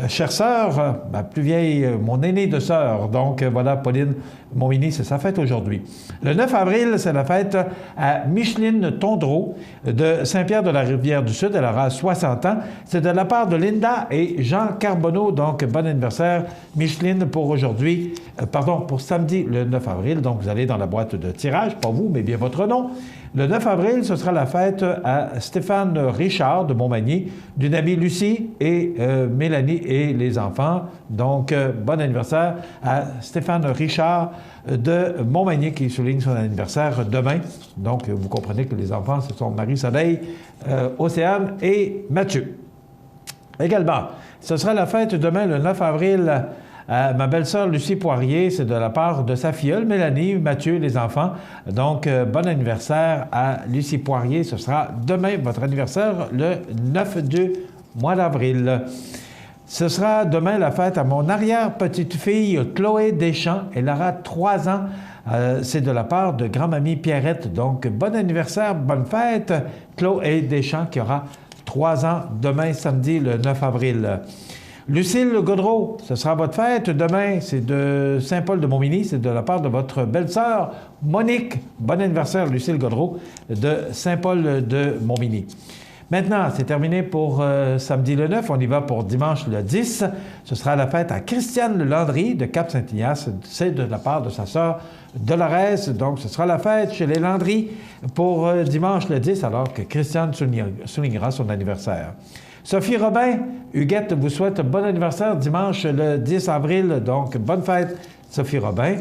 chère sœur, ma plus vieille, mon aînée de sœur. Donc, voilà, Pauline Montmini, c'est sa fête aujourd'hui. Le 9 avril, c'est la fête à Micheline Tondreau de Saint-Pierre-de-la-Rivière-du-Sud. Elle aura 60 ans. C'est de la part de Linda et Jean Carbonneau. Donc, bon anniversaire, Micheline, pour aujourd'hui, pour samedi, le 9 avril. Donc, vous allez dans la boîte de tirage, pas vous, mais bien votre nom. Le 9 avril, ce sera la fête à Stéphane Richard de Montmagny, d'une amie Lucie et Mélanie et les enfants. Donc, bon anniversaire à Stéphane Richard de Montmagny qui souligne son anniversaire demain. Donc, vous comprenez que les enfants, ce sont Marie-Soleil, Océane et Mathieu. Également, ce sera la fête demain, le 9 avril, à ma belle-sœur Lucie Poirier. C'est de la part de sa filleule Mélanie, Mathieu, les enfants. Donc, bon anniversaire à Lucie Poirier. Ce sera demain, votre anniversaire, le 9 du mois d'avril. Ce sera demain la fête à mon arrière-petite-fille Chloé Deschamps. Elle aura 3 ans. C'est de la part de grand-mamie Pierrette. Donc, bon anniversaire, bonne fête, Chloé Deschamps qui aura 3 ans demain, samedi, le 9 avril. Lucille Gaudreau, ce sera votre fête demain. C'est de Saint-Paul-de-Montmagny. C'est de la part de votre belle-sœur Monique. Bon anniversaire, Lucille Gaudreau de Saint-Paul-de-Montmagny. Maintenant, c'est terminé pour samedi le 9. On y va pour dimanche le 10. Ce sera la fête à Christiane Landry de Cap-Saint-Ignace. C'est de la part de sa sœur Dolores. Donc, ce sera la fête chez les Landry pour dimanche le 10, alors que Christiane soulignera son anniversaire. Sophie Robin, Huguette vous souhaite bon anniversaire dimanche le 10 avril. Donc, bonne fête, Sophie Robin.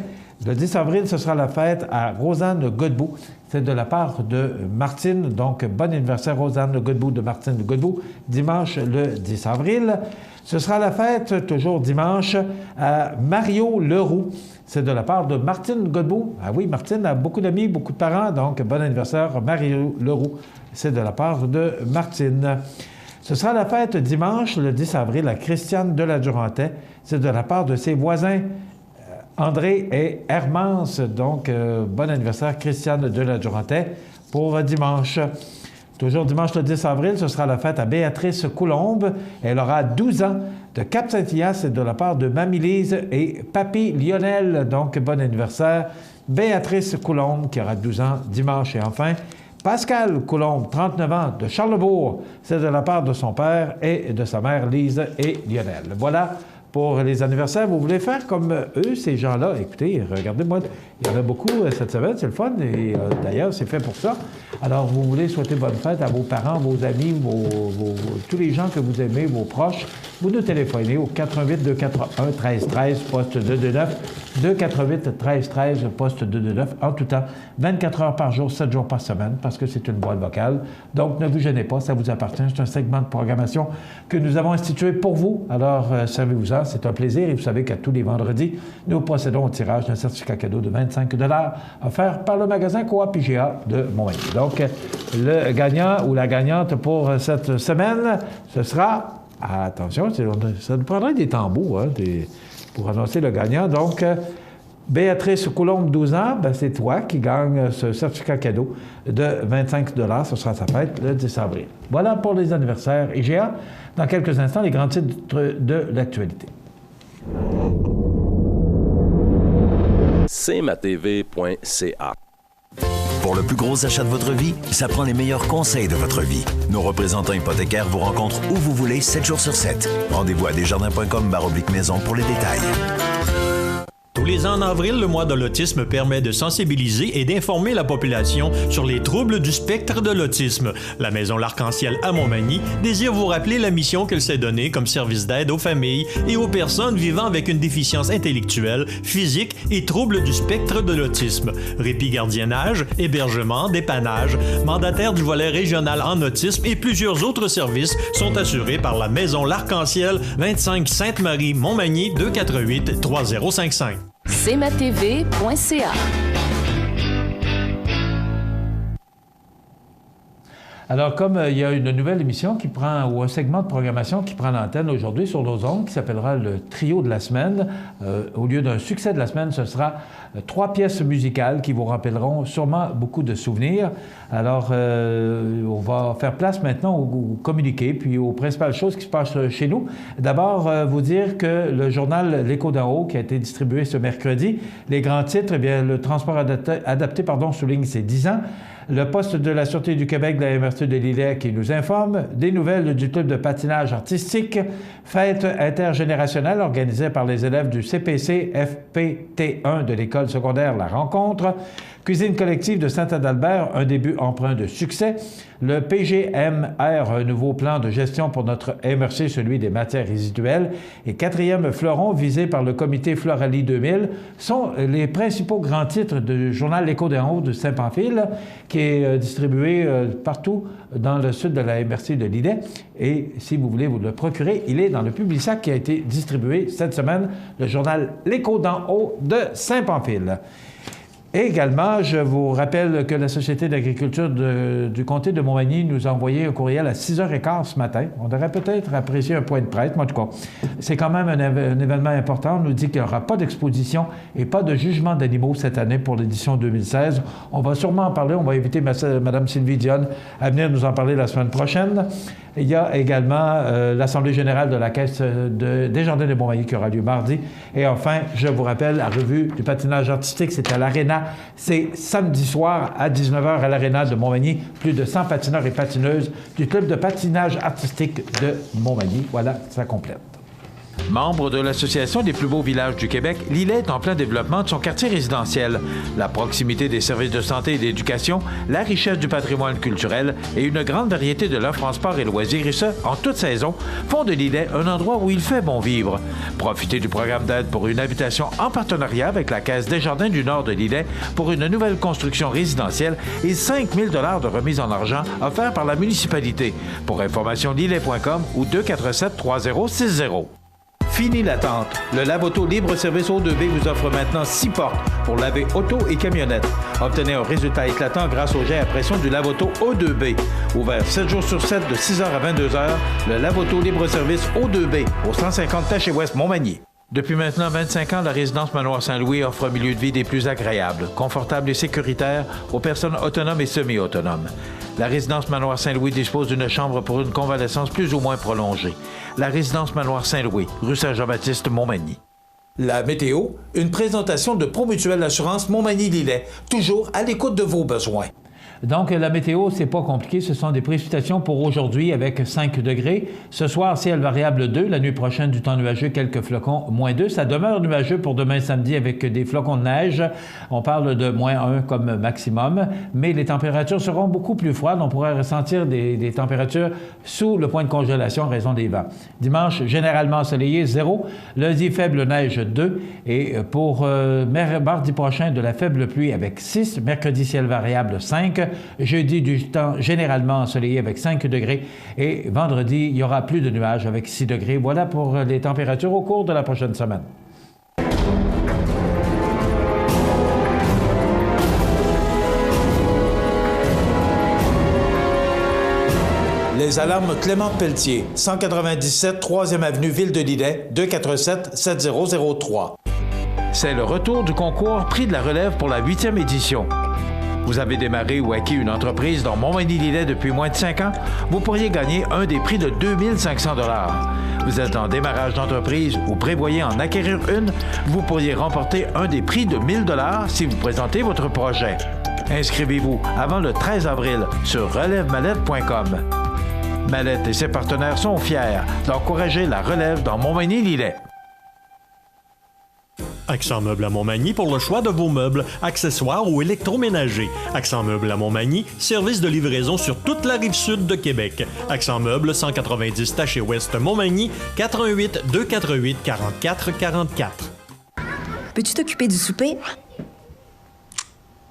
Le 10 avril, ce sera la fête à Rosanne Godbout. C'est de la part de Martine. Donc, bon anniversaire, Rosanne Godbout de Martine Godbout, dimanche le 10 avril. Ce sera la fête, toujours dimanche, à Mario Leroux. C'est de la part de Martine Godbout. Ah oui, Martine a beaucoup d'amis, beaucoup de parents. Donc, bon anniversaire, Mario Leroux. C'est de la part de Martine. Ce sera la fête dimanche, le 10 avril, à Christiane de la Durantais. C'est de la part de ses voisins André et Hermance. Donc, bon anniversaire, Christiane de la Durantais, pour dimanche. Toujours dimanche le 10 avril, ce sera la fête à Béatrice Coulombe. Elle aura 12 ans. De Cap-Saint-Ignace, c'est de la part de Mamie-Lise et Papy Lionel. Donc, bon anniversaire, Béatrice Coulombe, qui aura 12 ans dimanche. Et enfin, Pascal Coulombe, 39 ans, de Charlebourg. C'est de la part de son père et de sa mère, Lise et Lionel. Voilà pour les anniversaires. Vous voulez faire comme eux, ces gens-là? Écoutez, regardez-moi, il y en a beaucoup cette semaine, c'est le fun. Et d'ailleurs, c'est fait pour ça. Alors, vous voulez souhaiter bonne fête à vos parents, vos amis, tous les gens que vous aimez, vos proches. Vous nous téléphonez au 88 241 1313 poste 229, 248 1313 poste 229, en tout temps, 24 heures par jour, 7 jours par semaine, parce que c'est une boîte vocale. Donc, ne vous gênez pas, ça vous appartient. C'est un segment de programmation que nous avons institué pour vous. Alors, servez-vous-en, c'est un plaisir. Et vous savez qu'à tous les vendredis, nous procédons au tirage d'un certificat cadeau de 25 $ offert par le magasin Coop IGA de Montmagny. Donc, le gagnant ou la gagnante pour cette semaine, ce sera... Attention, ça nous prendrait des tambours pour annoncer le gagnant. Donc, Béatrice Coulombe, 12 ans, c'est toi qui gagne ce certificat cadeau de 25 $. Ce sera sa fête le 10 avril. Voilà pour les anniversaires IGA. Dans quelques instants, les grands titres de l'actualité. cmatv.ca. Pour le plus gros achat de votre vie, ça prend les meilleurs conseils de votre vie. Nos représentants hypothécaires vous rencontrent où vous voulez, 7 jours sur 7. Rendez-vous à desjardins.com/maison pour les détails. Tous les ans en avril, le mois de l'autisme permet de sensibiliser et d'informer la population sur les troubles du spectre de l'autisme. La Maison L'Arc-en-Ciel à Montmagny désire vous rappeler la mission qu'elle s'est donnée comme service d'aide aux familles et aux personnes vivant avec une déficience intellectuelle, physique et troubles du spectre de l'autisme. Répit gardiennage, hébergement, dépannage, mandataire du volet régional en autisme et plusieurs autres services sont assurés par la Maison L'Arc-en-Ciel, 25 Sainte-Marie, Montmagny, 248 3055. cmatv.ca. Alors, comme il y a une nouvelle émission qui prend, ou un segment de programmation qui prend l'antenne aujourd'hui sur nos ondes, qui s'appellera le Trio de la semaine, au lieu d'un succès de la semaine, ce sera 3 pièces musicales qui vous rappelleront sûrement beaucoup de souvenirs. Alors, on va faire place maintenant au communiqué, puis aux principales choses qui se passent chez nous. D'abord, vous dire que le journal L'Écho d'en haut, qui a été distribué ce mercredi, les grands titres, eh bien, le transport adapté souligne ses 10 ans. Le poste de la Sûreté du Québec de la MRC de Lillet qui nous informe des nouvelles du club de patinage artistique, fête intergénérationnelle organisée par les élèves du CPC FPT1 de l'école secondaire La Rencontre, cuisine collective de Saint-Adalbert, un début empreint de succès, le PGMR, un nouveau plan de gestion pour notre MRC, celui des matières résiduelles, et 4e fleuron visé par le comité Floralie 2000, sont les principaux grands titres du journal L'Écho d'en haut de Saint-Pamphile, qui est distribué partout dans le sud de la MRC de Lillet. Et si vous voulez vous le procurer, il est dans le Publisac qui a été distribué cette semaine, le journal L'Écho d'en haut de Saint-Pamphile. Et également, je vous rappelle que la Société d'agriculture du comté de Montmagny nous a envoyé un courriel à 6h15 ce matin. On devrait peut-être apprécier un point de presse, mais en tout cas, c'est quand même un événement important. On nous dit qu'il n'y aura pas d'exposition et pas de jugement d'animaux cette année pour l'édition 2016. On va sûrement en parler. On va inviter Mme Sylvie Dionne à venir nous en parler la semaine prochaine. Il y a également l'Assemblée générale de la Caisse des Jardins de Montmagny qui aura lieu mardi. Et enfin, je vous rappelle, la revue du patinage artistique, c'est à l'Arena. C'est samedi soir à 19h à l'Arena de Montmagny. Plus de 100 patineurs et patineuses du club de patinage artistique de Montmagny. Voilà, ça complète. Membre de l'Association des plus beaux villages du Québec, Lillet est en plein développement de son quartier résidentiel. La proximité des services de santé et d'éducation, la richesse du patrimoine culturel et une grande variété de l'offre en sport et loisirs, et ce, en toute saison, font de Lillet un endroit où il fait bon vivre. Profitez du programme d'aide pour une habitation en partenariat avec la Caisse des Jardins du Nord de Lillet pour une nouvelle construction résidentielle et 5 000 $ de remise en argent offerts par la municipalité. Pour information, lillet.com ou 247-3060. Fini l'attente. Le Lave-Auto libre-service O2B vous offre maintenant 6 portes pour laver auto et camionnette. Obtenez un résultat éclatant grâce au jet à pression du Lave-Auto O2B. Ouvert 7 jours sur 7 de 6h à 22h, le Lave-Auto libre-service O2B au 150 Taché Ouest Montmagny. Depuis maintenant 25 ans, la résidence Manoir Saint-Louis offre un milieu de vie des plus agréables, confortable et sécuritaire aux personnes autonomes et semi-autonomes. La résidence Manoir Saint-Louis dispose d'une chambre pour une convalescence plus ou moins prolongée. La résidence Manoir Saint-Louis, rue Saint-Jean-Baptiste, Montmagny. La météo, une présentation de Promutuelle Assurance Montmagny-Lillet, toujours à l'écoute de vos besoins. Donc, la météo, c'est pas compliqué. Ce sont des précipitations pour aujourd'hui avec 5 degrés. Ce soir, ciel variable 2. La nuit prochaine, du temps nuageux, quelques flocons, moins 2. Ça demeure nuageux pour demain samedi avec des flocons de neige. On parle de moins 1 comme maximum. Mais les températures seront beaucoup plus froides. On pourrait ressentir des températures sous le point de congélation en raison des vents. Dimanche, généralement ensoleillé, 0. Lundi, faible neige, 2. Et pour mardi prochain, de la faible pluie avec 6. Mercredi, ciel variable, 5. Jeudi, du temps généralement ensoleillé avec 5 degrés. Et vendredi, il y aura plus de nuages avec 6 degrés. Voilà pour les températures au cours de la prochaine semaine. Les alarmes Clément Pelletier, 197 3e avenue Ville de Lillet, 247-7003. C'est le retour du concours Prix de la relève pour la 8e édition. Vous avez démarré ou acquis une entreprise dans Montmagny-Lillet depuis moins de 5 ans? Vous pourriez gagner un des prix de 2500 $. Vous êtes en démarrage d'entreprise ou prévoyez en acquérir une? Vous pourriez remporter un des prix de 1000 $ si vous présentez votre projet. Inscrivez-vous avant le 13 avril sur relèvemallette.com. Mallette et ses partenaires sont fiers d'encourager la relève dans Montmagny-Lillet. Accent Meubles à Montmagny pour le choix de vos meubles, accessoires ou électroménagers. Accent Meubles à Montmagny, service de livraison sur toute la rive sud de Québec. Accent Meubles, 190 Taché Ouest Montmagny, 88 248 44 44. Peux-tu t'occuper du souper?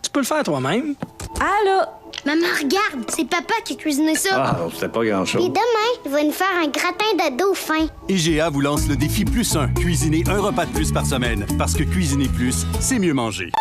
Tu peux le faire toi-même. Allô? Maman, regarde, c'est papa qui a cuisiné ça. Ah, c'était pas grand-chose. Et demain, il va nous faire un gratin de dauphin. IGA vous lance le défi +1. Cuisiner un repas de plus par semaine. Parce que cuisiner plus, c'est mieux manger.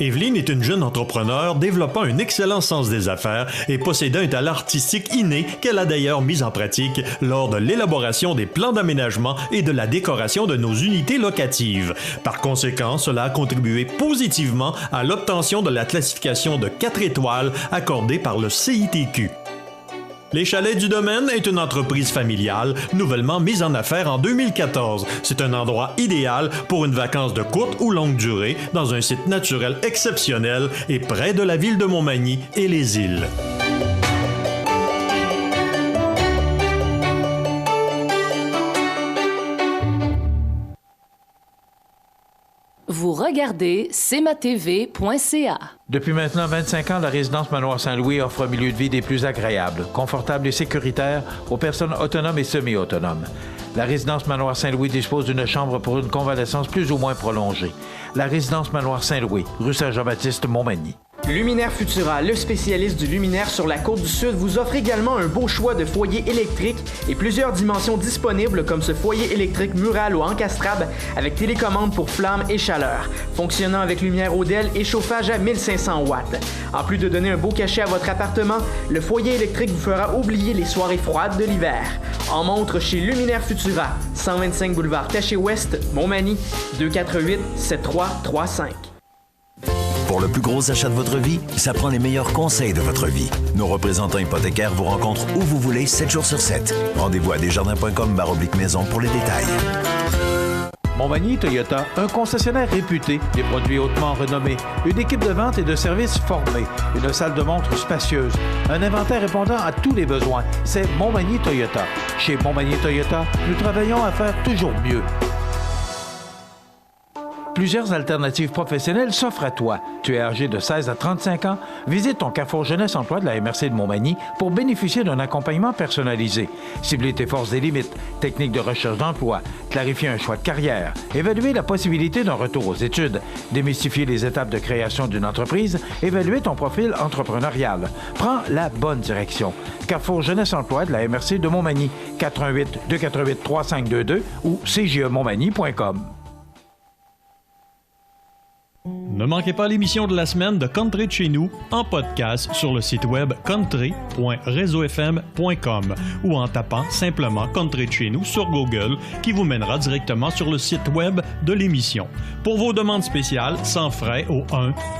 Evelyne est une jeune entrepreneure développant un excellent sens des affaires et possédant un talent artistique inné qu'elle a d'ailleurs mis en pratique lors de l'élaboration des plans d'aménagement et de la décoration de nos unités locatives. Par conséquent, cela a contribué positivement à l'obtention de la classification de 4 étoiles accordée par le CITQ. Les Chalets du Domaine est une entreprise familiale nouvellement mise en affaires en 2014. C'est un endroit idéal pour une vacance de courte ou longue durée dans un site naturel exceptionnel et près de la ville de Montmagny et les îles. Vous regardez cmatv.ca. Depuis maintenant 25 ans, la résidence Manoir Saint-Louis offre un milieu de vie des plus agréables, confortable et sécuritaire aux personnes autonomes et semi-autonomes. La résidence Manoir Saint-Louis dispose d'une chambre pour une convalescence plus ou moins prolongée. La résidence Manoir Saint-Louis, rue Saint-Jean-Baptiste, Montmagny. Luminaire Futura, le spécialiste du luminaire sur la Côte-du-Sud, vous offre également un beau choix de foyers électriques et plusieurs dimensions disponibles comme ce foyer électrique mural ou encastrable avec télécommande pour flammes et chaleur, fonctionnant avec lumière Odell et chauffage à 1500 watts. En plus de donner un beau cachet à votre appartement, le foyer électrique vous fera oublier les soirées froides de l'hiver. En montre chez Luminaire Futura, 125 boulevard Taché-Ouest, Montmagny, 248-7335. Pour le plus gros achat de votre vie, ça prend les meilleurs conseils de votre vie. Nos représentants hypothécaires vous rencontrent où vous voulez, 7 jours sur 7. Rendez-vous à desjardins.com/maison pour les détails. Montmagny Toyota, un concessionnaire réputé, des produits hautement renommés, une équipe de vente et de services formée, une salle de montre spacieuse, un inventaire répondant à tous les besoins. C'est Montmagny Toyota. Chez Montmagny Toyota, nous travaillons à faire toujours mieux. Plusieurs alternatives professionnelles s'offrent à toi. Tu es âgé de 16 à 35 ans? Visite ton Carrefour Jeunesse Emploi de la MRC de Montmagny pour bénéficier d'un accompagnement personnalisé. Cibler tes forces et limites, techniques de recherche d'emploi, clarifier un choix de carrière, évaluer la possibilité d'un retour aux études, démystifier les étapes de création d'une entreprise, évaluer ton profil entrepreneurial. Prends la bonne direction. Carrefour Jeunesse Emploi de la MRC de Montmagny, 418-248-3522 ou cjemontmagny.com. Ne manquez pas l'émission de la semaine de Country de chez nous en podcast sur le site web country.reseaufm.com ou en tapant simplement Country de chez nous sur Google qui vous mènera directement sur le site web de l'émission. Pour vos demandes spéciales, sans frais au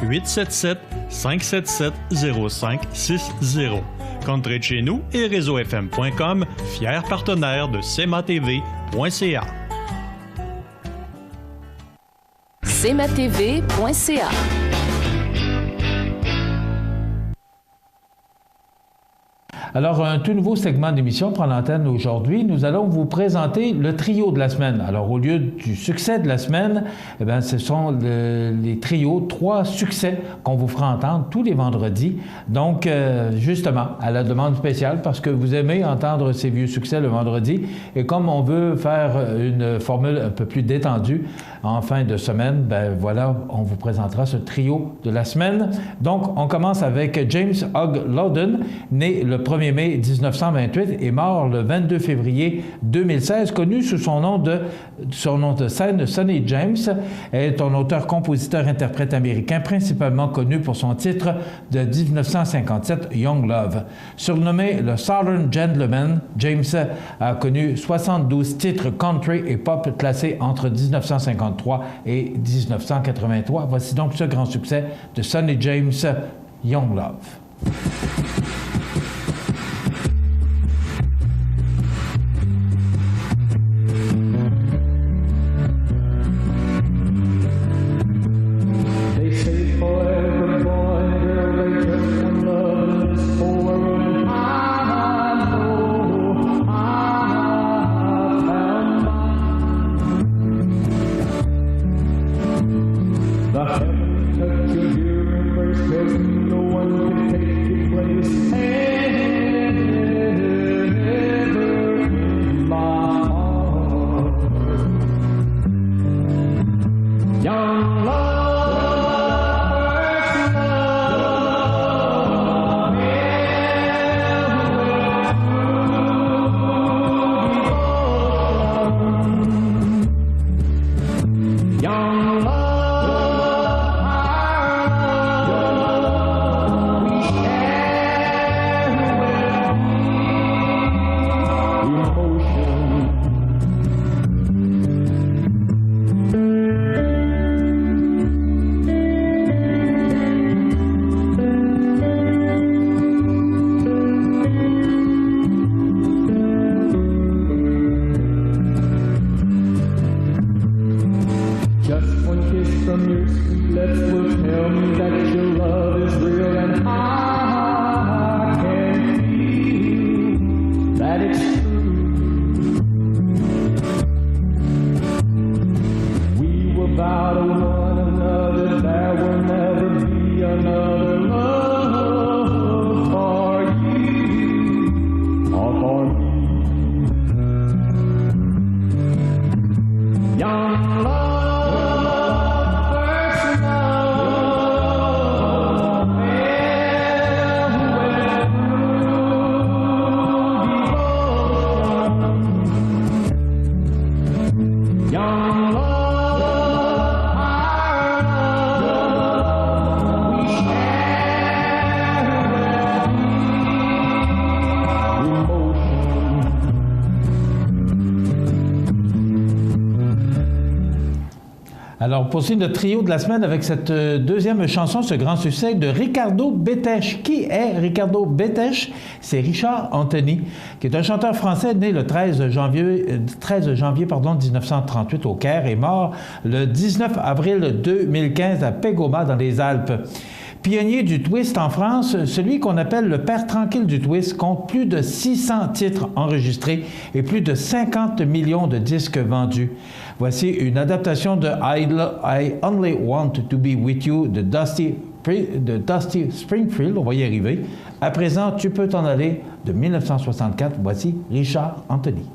1-877-577-0560. Country de chez nous et reseaufm.com, fiers partenaires de cmatv.ca. cmatv.ca. Alors, un tout nouveau segment d'émission prend l'antenne aujourd'hui. Nous allons vous présenter le trio de la semaine. Alors, au lieu du succès de la semaine, eh bien, ce sont les trios, 3 succès qu'on vous fera entendre tous les vendredis. Donc, justement, à la demande spéciale, parce que vous aimez entendre ces vieux succès le vendredi. Et comme on veut faire une formule un peu plus détendue en fin de semaine, ben voilà, on vous présentera ce trio de la semaine. Donc, on commence avec James Hogg Lowden, né le 1er mai 1928 et mort le 22 février 2016, connu sous son nom de scène Sonny James, est un auteur-compositeur-interprète américain principalement connu pour son titre de 1957 Young Love. Surnommé le Southern Gentleman, James a connu 72 titres country et pop classés entre 1953 et 1983. Voici donc ce grand succès de Sonny James, Young Love. The heaven touch of your embrace, no one can take your place. Alors, on poursuit notre trio de la semaine avec cette deuxième chanson, ce grand succès de Ricardo Bétèche. Qui est Ricardo Bétèche? C'est Richard Anthony, qui est un chanteur français né le 13 janvier 1938 au Caire et mort le 19 avril 2015 à Pégoma dans les Alpes. Pionnier du twist en France, celui qu'on appelle le père tranquille du twist compte plus de 600 titres enregistrés et plus de 50 millions de disques vendus. Voici une adaptation de I Only Want to Be With You de Dusty Springfield, on va y arriver. À présent, Tu peux t'en aller de 1964. Voici Richard Anthony.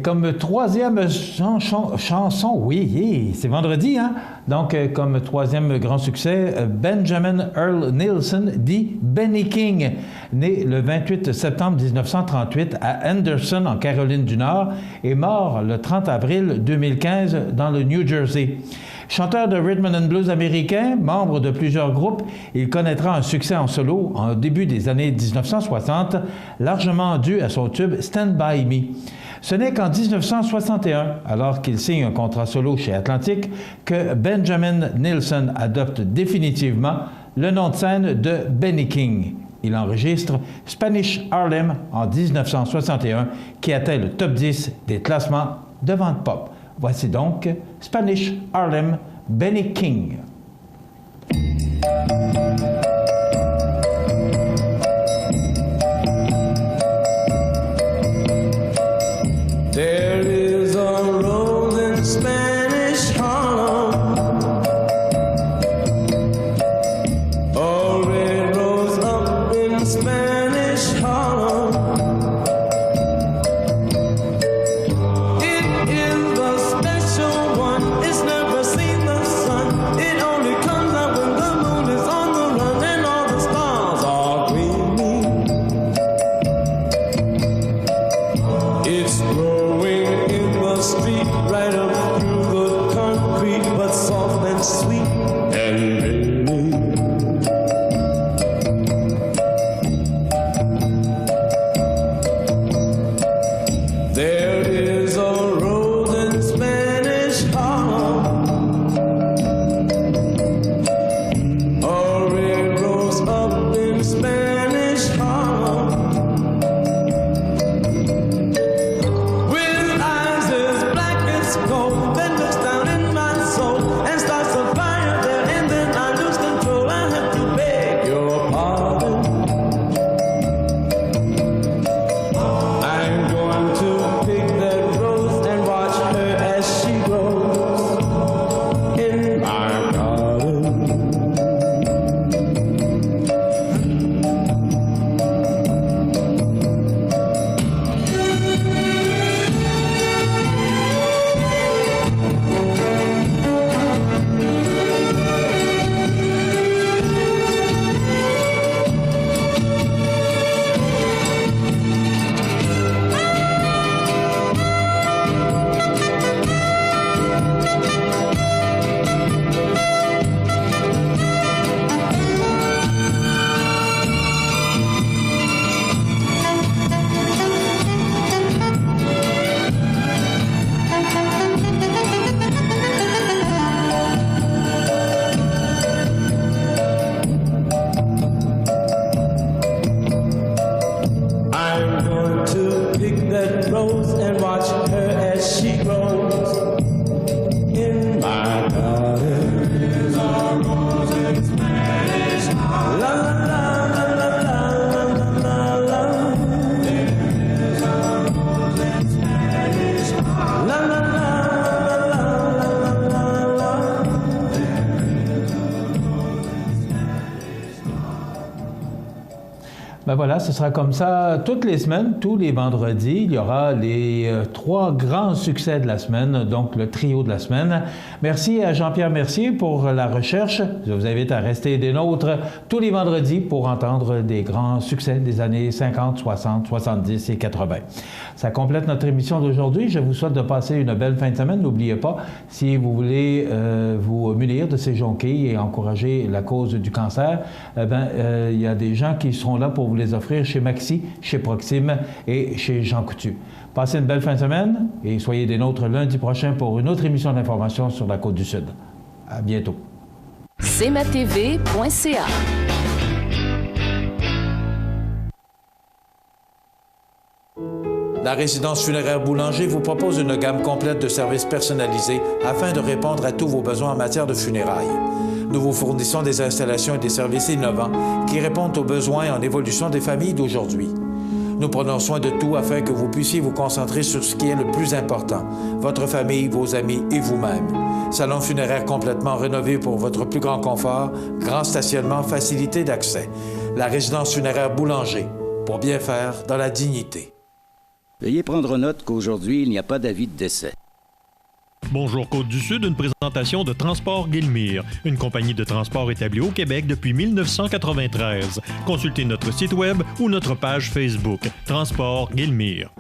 Comme troisième chanson, oui, c'est vendredi, hein? Donc, comme troisième grand succès, Benjamin Earl Nielsen, dit Benny King, né le 28 septembre 1938 à Henderson, en Caroline du Nord, et mort le 30 avril 2015 dans le New Jersey. Chanteur de rhythm and blues américain, membre de plusieurs groupes, il connaîtra un succès en solo en début des années 1960, largement dû à son tube Stand By Me. Ce n'est qu'en 1961, alors qu'il signe un contrat solo chez Atlantic, que Benjamin Nielsen adopte définitivement le nom de scène de Benny King. Il enregistre Spanish Harlem en 1961, qui atteint le top 10 des classements de vente pop. Voici donc Spanish Harlem, Benny King. There is a road in Spanish Harlem, a red rose up in Spanish Harlem. It is a special one, it's never seen the sun. It only comes out when the moon is on the run. Ben voilà, ce sera comme ça toutes les semaines, tous les vendredis. Il y aura les 3 grands succès de la semaine, donc le trio de la semaine. Merci à Jean-Pierre Mercier pour la recherche. Je vous invite à rester des nôtres tous les vendredis pour entendre des grands succès des années 50, 60, 70 et 80. Ça complète notre émission d'aujourd'hui. Je vous souhaite de passer une belle fin de semaine. N'oubliez pas, si vous voulez vous munir de ces jonquilles et encourager la cause du cancer, il y a des gens qui seront là pour vous les offrir chez Maxi, chez Proxime et chez Jean Coutu. Passez une belle fin de semaine et soyez des nôtres lundi prochain pour une autre émission d'information sur la Côte-du-Sud. À bientôt. cmatv.ca. La résidence funéraire Boulanger vous propose une gamme complète de services personnalisés afin de répondre à tous vos besoins en matière de funérailles. Nous vous fournissons des installations et des services innovants qui répondent aux besoins en évolution des familles d'aujourd'hui. Nous prenons soin de tout afin que vous puissiez vous concentrer sur ce qui est le plus important, votre famille, vos amis et vous-même. Salon funéraire complètement rénové pour votre plus grand confort, grand stationnement, facilité d'accès. La résidence funéraire Boulanger, pour bien faire dans la dignité. Veuillez prendre note qu'aujourd'hui, il n'y a pas d'avis de décès. Bonjour Côte-du-Sud, une présentation de Transport Guillemire, une compagnie de transport établie au Québec depuis 1993. Consultez notre site web ou notre page Facebook, Transport Guillemire.